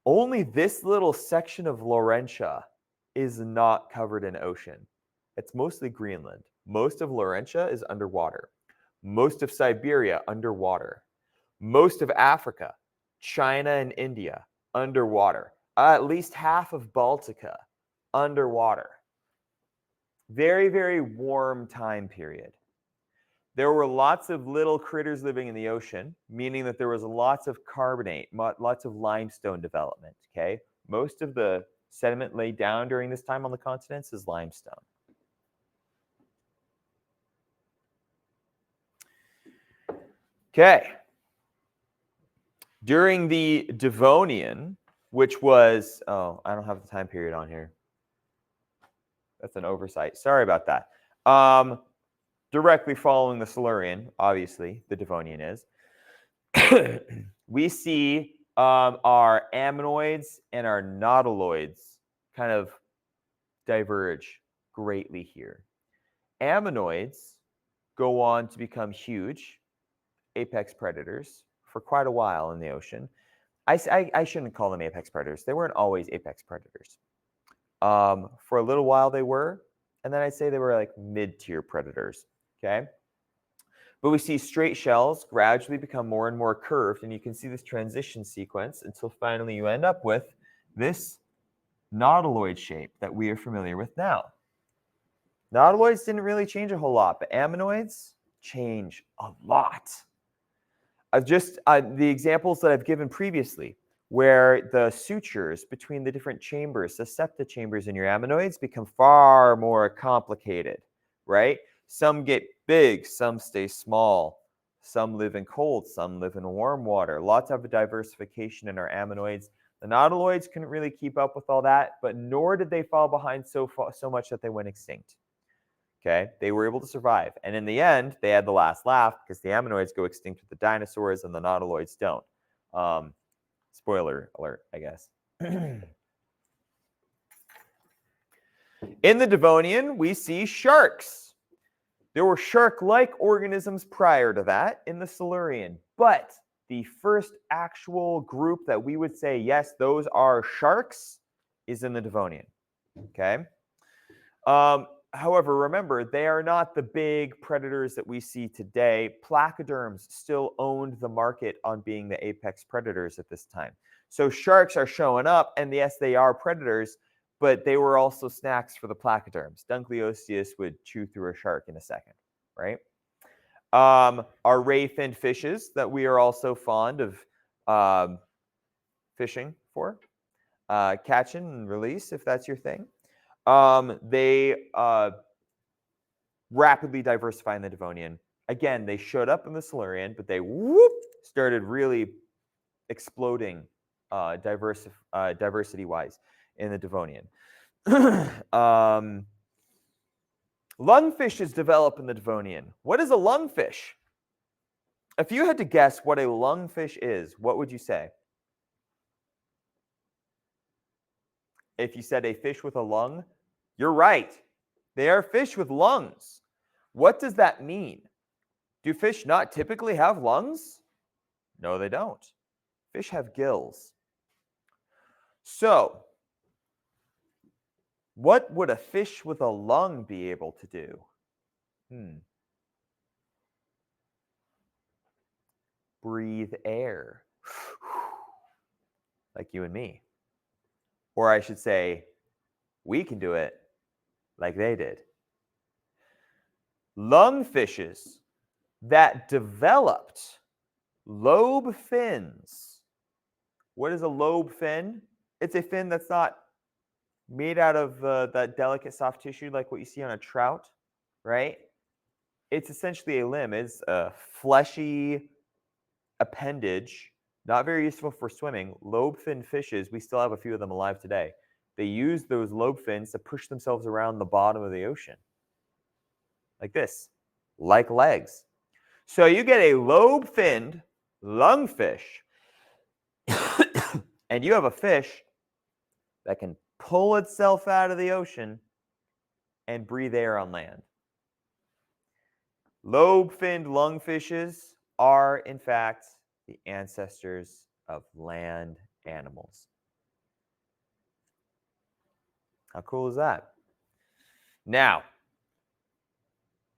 Only this little section of Laurentia is not covered in ocean. It's mostly Greenland. Most of Laurentia is underwater. Most of Siberia, underwater. Most of Africa, China and India, underwater. At least half of Baltica, underwater. Very, very warm time period. There were lots of little critters living in the ocean, meaning that there was lots of carbonate, lots of limestone development, okay? Most of the sediment laid down during this time on the continents is limestone. Okay. During the Devonian, which was, oh, I don't have the time period on here. That's an oversight. Sorry about that. Directly following the Silurian, obviously, the Devonian is, we see our ammonoids and our nautiloids kind of diverge greatly here. Ammonoids go on to become huge apex predators for quite a while in the ocean. I shouldn't call them apex predators. They weren't always apex predators. For a little while they were, and then I'd say they were like mid-tier predators, okay? But we see straight shells gradually become more and more curved, and you can see this transition sequence until finally you end up with this nautiloid shape that we are familiar with now. Nautiloids didn't really change a whole lot, but ammonoids change a lot. The examples that I've given previously, where the sutures between the different chambers, the septa chambers in your ammonoids, become far more complicated, right? Some get big, some stay small, some live in cold, some live in warm water. Lots of diversification in our ammonoids. The nautiloids couldn't really keep up with all that, but nor did they fall behind so much that they went extinct. Okay, they were able to survive. And in the end, they had the last laugh because the ammonoids go extinct with the dinosaurs and the nautiloids don't. Spoiler alert, I guess. In the Devonian, we see sharks. There were shark-like organisms prior to that in the Silurian, but the first actual group that we would say, yes, those are sharks, is in the Devonian. Okay. However, remember, they are not the big predators that we see today. Placoderms still owned the market on being the apex predators at this time. So sharks are showing up, and yes, they are predators, but they were also snacks for the placoderms. Dunkleosteus would chew through a shark in a second, right? Our ray-finned fishes that we are also fond of fishing for, catching and release, if that's your thing. They rapidly diversify in the Devonian. Again, they showed up in the Silurian, but they started really exploding diversity-wise in the Devonian. Lungfishes develop in the Devonian. What is a lungfish? If you had to guess what a lungfish is, what would you say? If you said a fish with a lung, you're right. They are fish with lungs. What does that mean? Do fish not typically have lungs? No, they don't. Fish have gills. So, what would a fish with a lung be able to do? Breathe air. Like you and me. Or I should say, we can do it like they did. Lungfishes that developed lobe fins. What is a lobe fin? It's a fin that's not made out of that delicate soft tissue like what you see on a trout, right? It's essentially a limb. It's a fleshy appendage, not very useful for swimming. Lobe fin fishes, we still have a few of them alive today. They use those lobe fins to push themselves around the bottom of the ocean. Like this, like legs. So you get a lobe-finned lungfish, and you have a fish that can pull itself out of the ocean and breathe air on land. Lobe-finned lungfishes are, in fact, the ancestors of land animals. How cool is that? Now,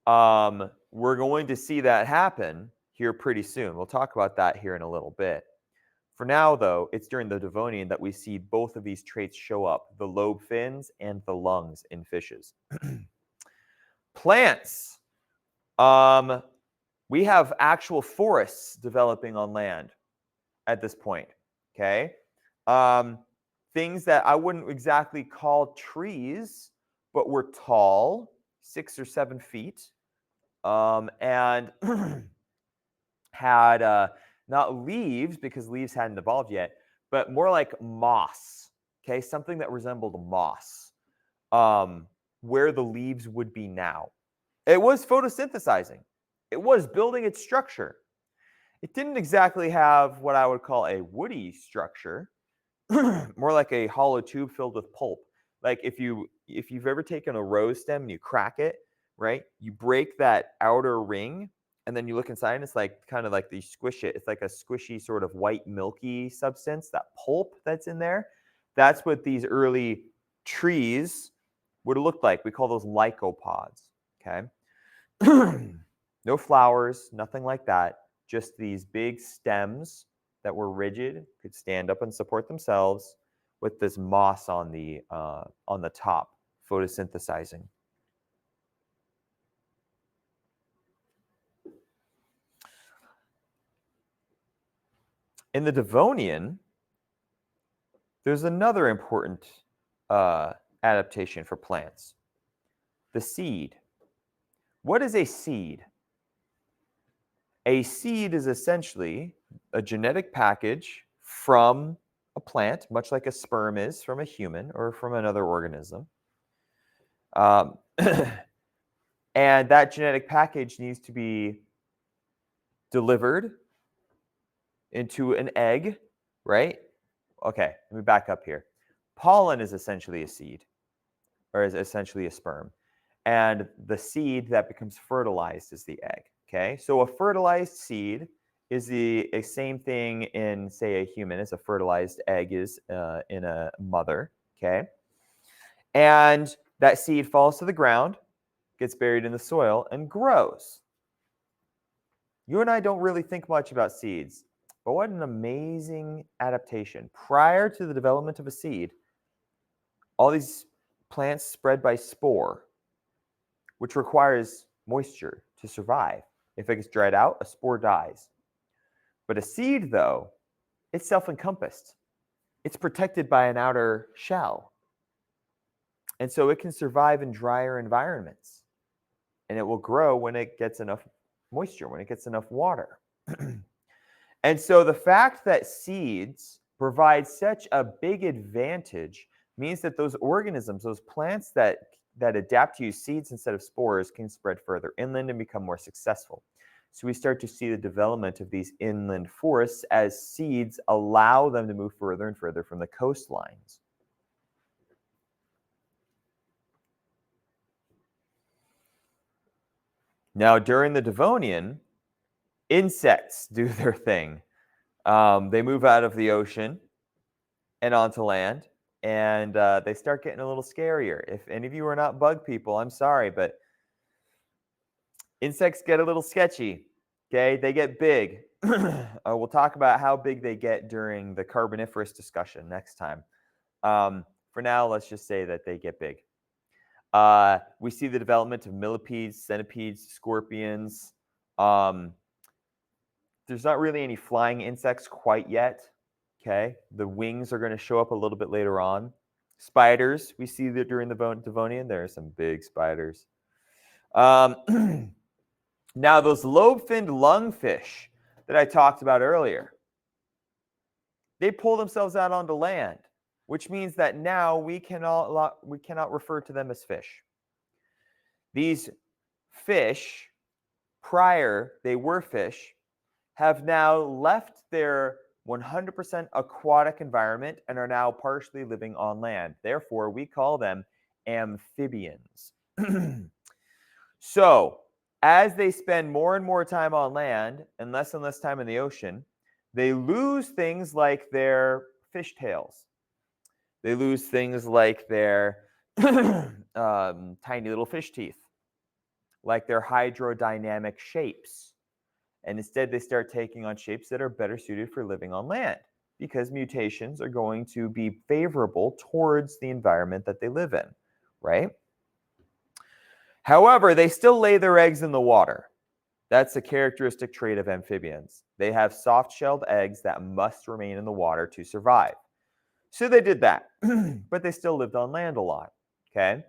we're going to see that happen here pretty soon. We'll talk about that here in a little bit. For now, though, it's during the Devonian that we see both of these traits show up, the lobe fins and the lungs in fishes. Plants. We have actual forests developing on land at this point, okay? Things that I wouldn't exactly call trees, but were tall, 6 or 7 feet, and had not leaves, because leaves hadn't evolved yet, but more like moss, okay? Something that resembled moss, where the leaves would be now. It was photosynthesizing. It was building its structure. It didn't exactly have what I would call a woody structure, more like a hollow tube filled with pulp. Like if you've ever taken a rose stem and you crack it, right? You break that outer ring, and then you look inside, and it's like kind of like you squish it. It's like a squishy sort of white milky substance, that pulp that's in there. That's what these early trees would have looked like. We call those lycopods, okay? No flowers, nothing like that. Just these big stems that were rigid, could stand up and support themselves, with this moss on the top, photosynthesizing. In the Devonian, there's another important adaptation for plants. The seed. What is a seed? A seed is essentially a genetic package from a plant, much like a sperm is from a human or from another organism. And that genetic package needs to be delivered into an egg, right? Okay, let me back up here. Pollen is essentially a seed, or is essentially a sperm. And the seed that becomes fertilized is the egg, okay? So a fertilized seed is the same thing in, say, a human as a fertilized egg is in a mother, okay? And that seed falls to the ground, gets buried in the soil, and grows. You and I don't really think much about seeds, but what an amazing adaptation. Prior to the development of a seed, all these plants spread by spore, which requires moisture to survive. If it gets dried out, a spore dies. But a seed, though, it's self-encompassed. It's protected by an outer shell. And so it can survive in drier environments. And it will grow when it gets enough moisture, when it gets enough water. And so the fact that seeds provide such a big advantage means that those organisms, those plants that adapt to use seeds instead of spores, can spread further inland and become more successful. So we start to see the development of these inland forests as seeds allow them to move further and further from the coastlines. Now, during the Devonian, insects do their thing. They move out of the ocean and onto land, and they start getting a little scarier. If any of you are not bug people, I'm sorry, but insects get a little sketchy. Okay, they get big. We'll talk about how big they get during the Carboniferous discussion next time. For now, let's just say that they get big. We see the development of millipedes, centipedes, scorpions. There's not really any flying insects quite yet. Okay, the wings are going to show up a little bit later on. Spiders, we see that during the Devonian, there are some big spiders. Now, those lobe-finned lungfish that I talked about earlier, they pull themselves out onto land, which means that now we cannot refer to them as fish. These fish, prior they were fish, have now left their 100% aquatic environment and are now partially living on land. Therefore, we call them amphibians. So, as they spend more and more time on land and less time in the ocean, they lose things like their fish tails. They lose things like their tiny little fish teeth, like their hydrodynamic shapes. And instead, they start taking on shapes that are better suited for living on land because mutations are going to be favorable towards the environment that they live in, right? However, they still lay their eggs in the water. That's a characteristic trait of amphibians. They have soft-shelled eggs that must remain in the water to survive. So they did that, but they still lived on land a lot, okay?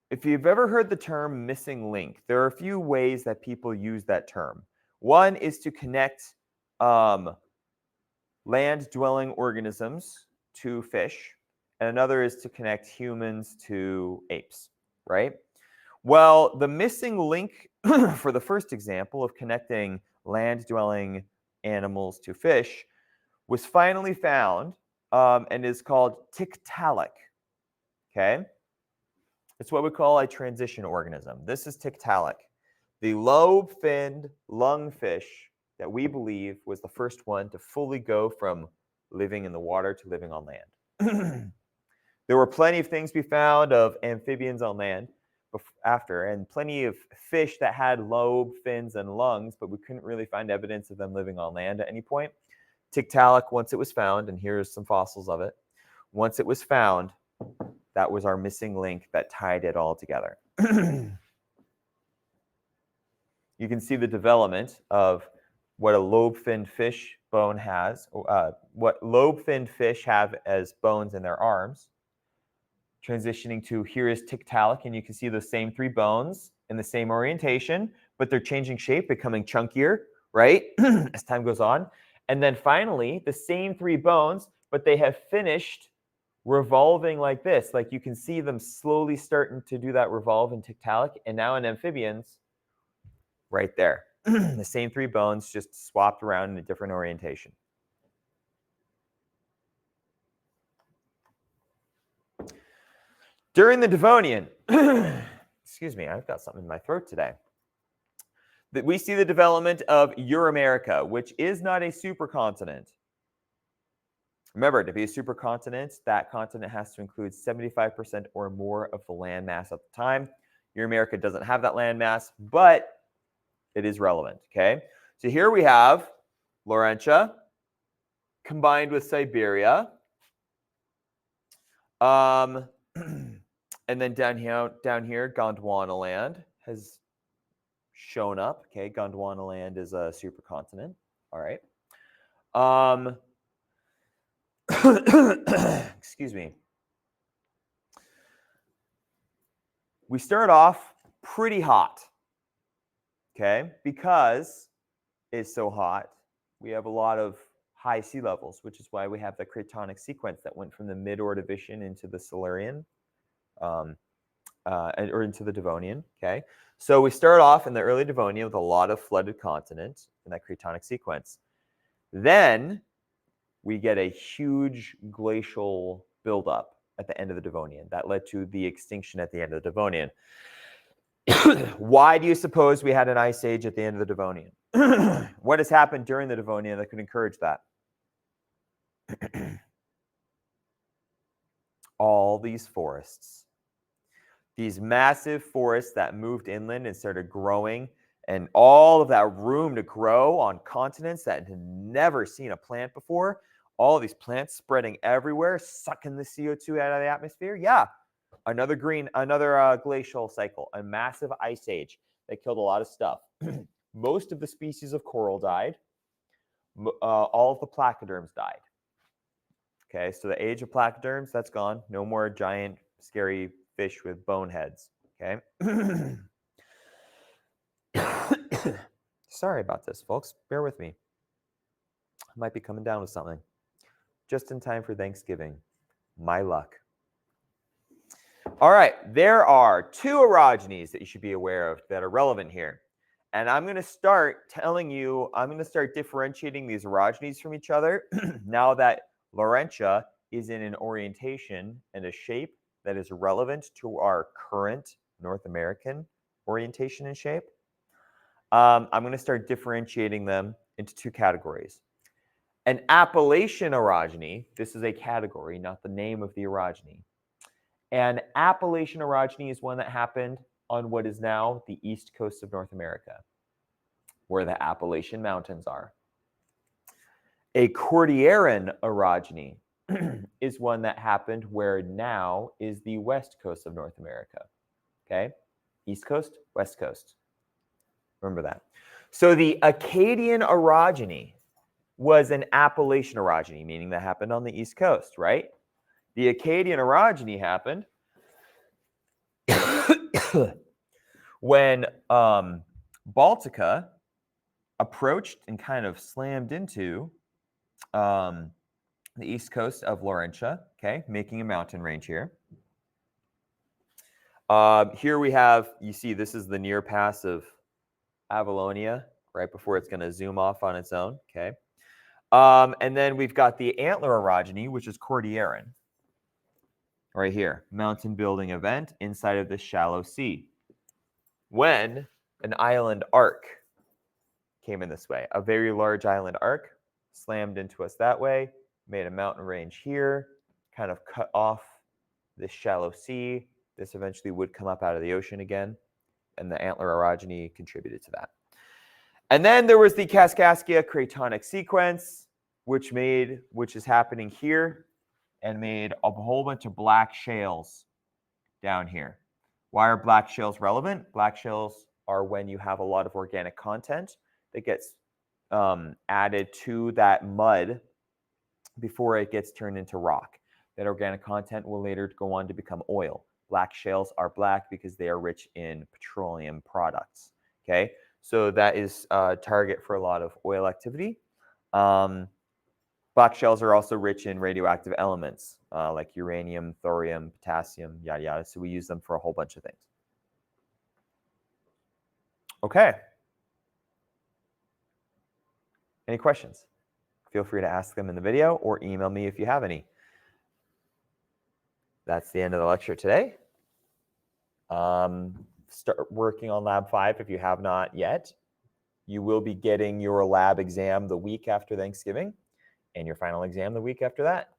If you've ever heard the term missing link, there are a few ways that people use that term. One is to connect land-dwelling organisms to fish, and another is to connect humans to apes, right? Well, the missing link for the first example of connecting land-dwelling animals to fish was finally found and is called tiktaalik, okay? It's what we call a transition organism. This is tiktaalik, the lobe-finned lungfish that we believe was the first one to fully go from living in the water to living on land. There were plenty of things we found of amphibians on land after, and plenty of fish that had lobe, fins, and lungs, but we couldn't really find evidence of them living on land at any point. Tiktaalik, once it was found, and here's some fossils of it, once it was found, that was our missing link that tied it all together. You can see the development of what a lobe-finned fish bone has, what lobe-finned fish have as bones in their arms. Transitioning to here is tiktaalik, and you can see the same three bones in the same orientation, but they're changing shape, becoming chunkier, right, as time goes on. And then finally, the same three bones, but they have finished revolving like this. Like you can see them slowly starting to do that revolve in tiktaalik, and now in amphibians, right there. The same three bones just swapped around in a different orientation. During the Devonian, excuse me, I've got something in my throat today. We see the development of Euramerica, which is not a supercontinent. Remember, to be a supercontinent, that continent has to include 75% or more of the land mass at the time. Your America doesn't have that land mass, but it is relevant, okay? So here we have Laurentia combined with Siberia. And then down here, Gondwanaland has shown up. Okay, Gondwanaland is a supercontinent. All right. Excuse me. We start off pretty hot. Okay, because it's so hot, we have a lot of high sea levels, which is why we have the cratonic sequence that went from the mid-Ordovician into the Silurian, or into the Devonian. Okay, so we start off in the early Devonian with a lot of flooded continents in that cratonic sequence. Then we get a huge glacial buildup at the end of the Devonian that led to the extinction at the end of the Devonian. Why do you suppose we had an ice age at the end of the Devonian? What has happened during the Devonian that could encourage that? All these forests. These massive forests that moved inland and started growing, and all of that room to grow on continents that had never seen a plant before, all of these plants spreading everywhere, sucking the CO2 out of the atmosphere. Yeah, another glacial cycle, a massive ice age that killed a lot of stuff. Most of the species of coral died. All of the placoderms died. Okay, so the age of placoderms, that's gone. No more giant, scary fish with bone heads. Okay. Sorry about this, folks. Bear with me. I might be coming down with something. Just in time for Thanksgiving. My luck. All right, there are 2 orogenies that you should be aware of that are relevant here. And I'm going to start differentiating these orogenies from each other now that Laurentia is in an orientation and a shape that is relevant to our current North American orientation and shape. I'm going to start differentiating them into 2 categories. An Appalachian orogeny, this is a category, not the name of the orogeny. An Appalachian orogeny is one that happened on what is now the east coast of North America, where the Appalachian Mountains are. A Cordilleran orogeny is one that happened where now is the west coast of North America. Okay? East coast, west coast. Remember that. So the Acadian orogeny was an Appalachian orogeny, meaning that happened on the east coast, right? The Acadian orogeny happened when Baltica approached and kind of slammed into the east coast of Laurentia, okay, making a mountain range here. Here we have, you see, this is the near pass of Avalonia, right before it's going to zoom off on its own, okay? And then we've got the antler orogeny, which is Cordilleran, right here, mountain building event inside of the shallow sea. When an island arc came in this way, a very large island arc slammed into us that way, made a mountain range here, kind of cut off this shallow sea. This eventually would come up out of the ocean again, and the antler orogeny contributed to that. And then there was the Kaskaskia cratonic sequence, which is happening here, and made a whole bunch of black shales down here. Why are black shales relevant? Black shales are when you have a lot of organic content that gets added to that mud before it gets turned into rock. That organic content will later go on to become oil. Black shales are black because they are rich in petroleum products. Okay, so that is a target for a lot of oil activity. Black shales are also rich in radioactive elements like uranium, thorium, potassium, yada yada. So we use them for a whole bunch of things. Okay. Any questions? Feel free to ask them in the video or email me if you have any. That's the end of the lecture today. Start working on Lab 5 if you have not yet. You will be getting your lab exam the week after Thanksgiving. and your final exam the week after that.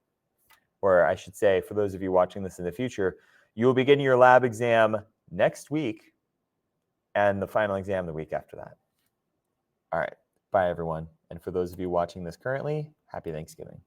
Or I should say, for those of you watching this in the future, you will be getting your lab exam next week and the final exam the week after that. All right. Bye, everyone. And for those of you watching this currently, happy Thanksgiving.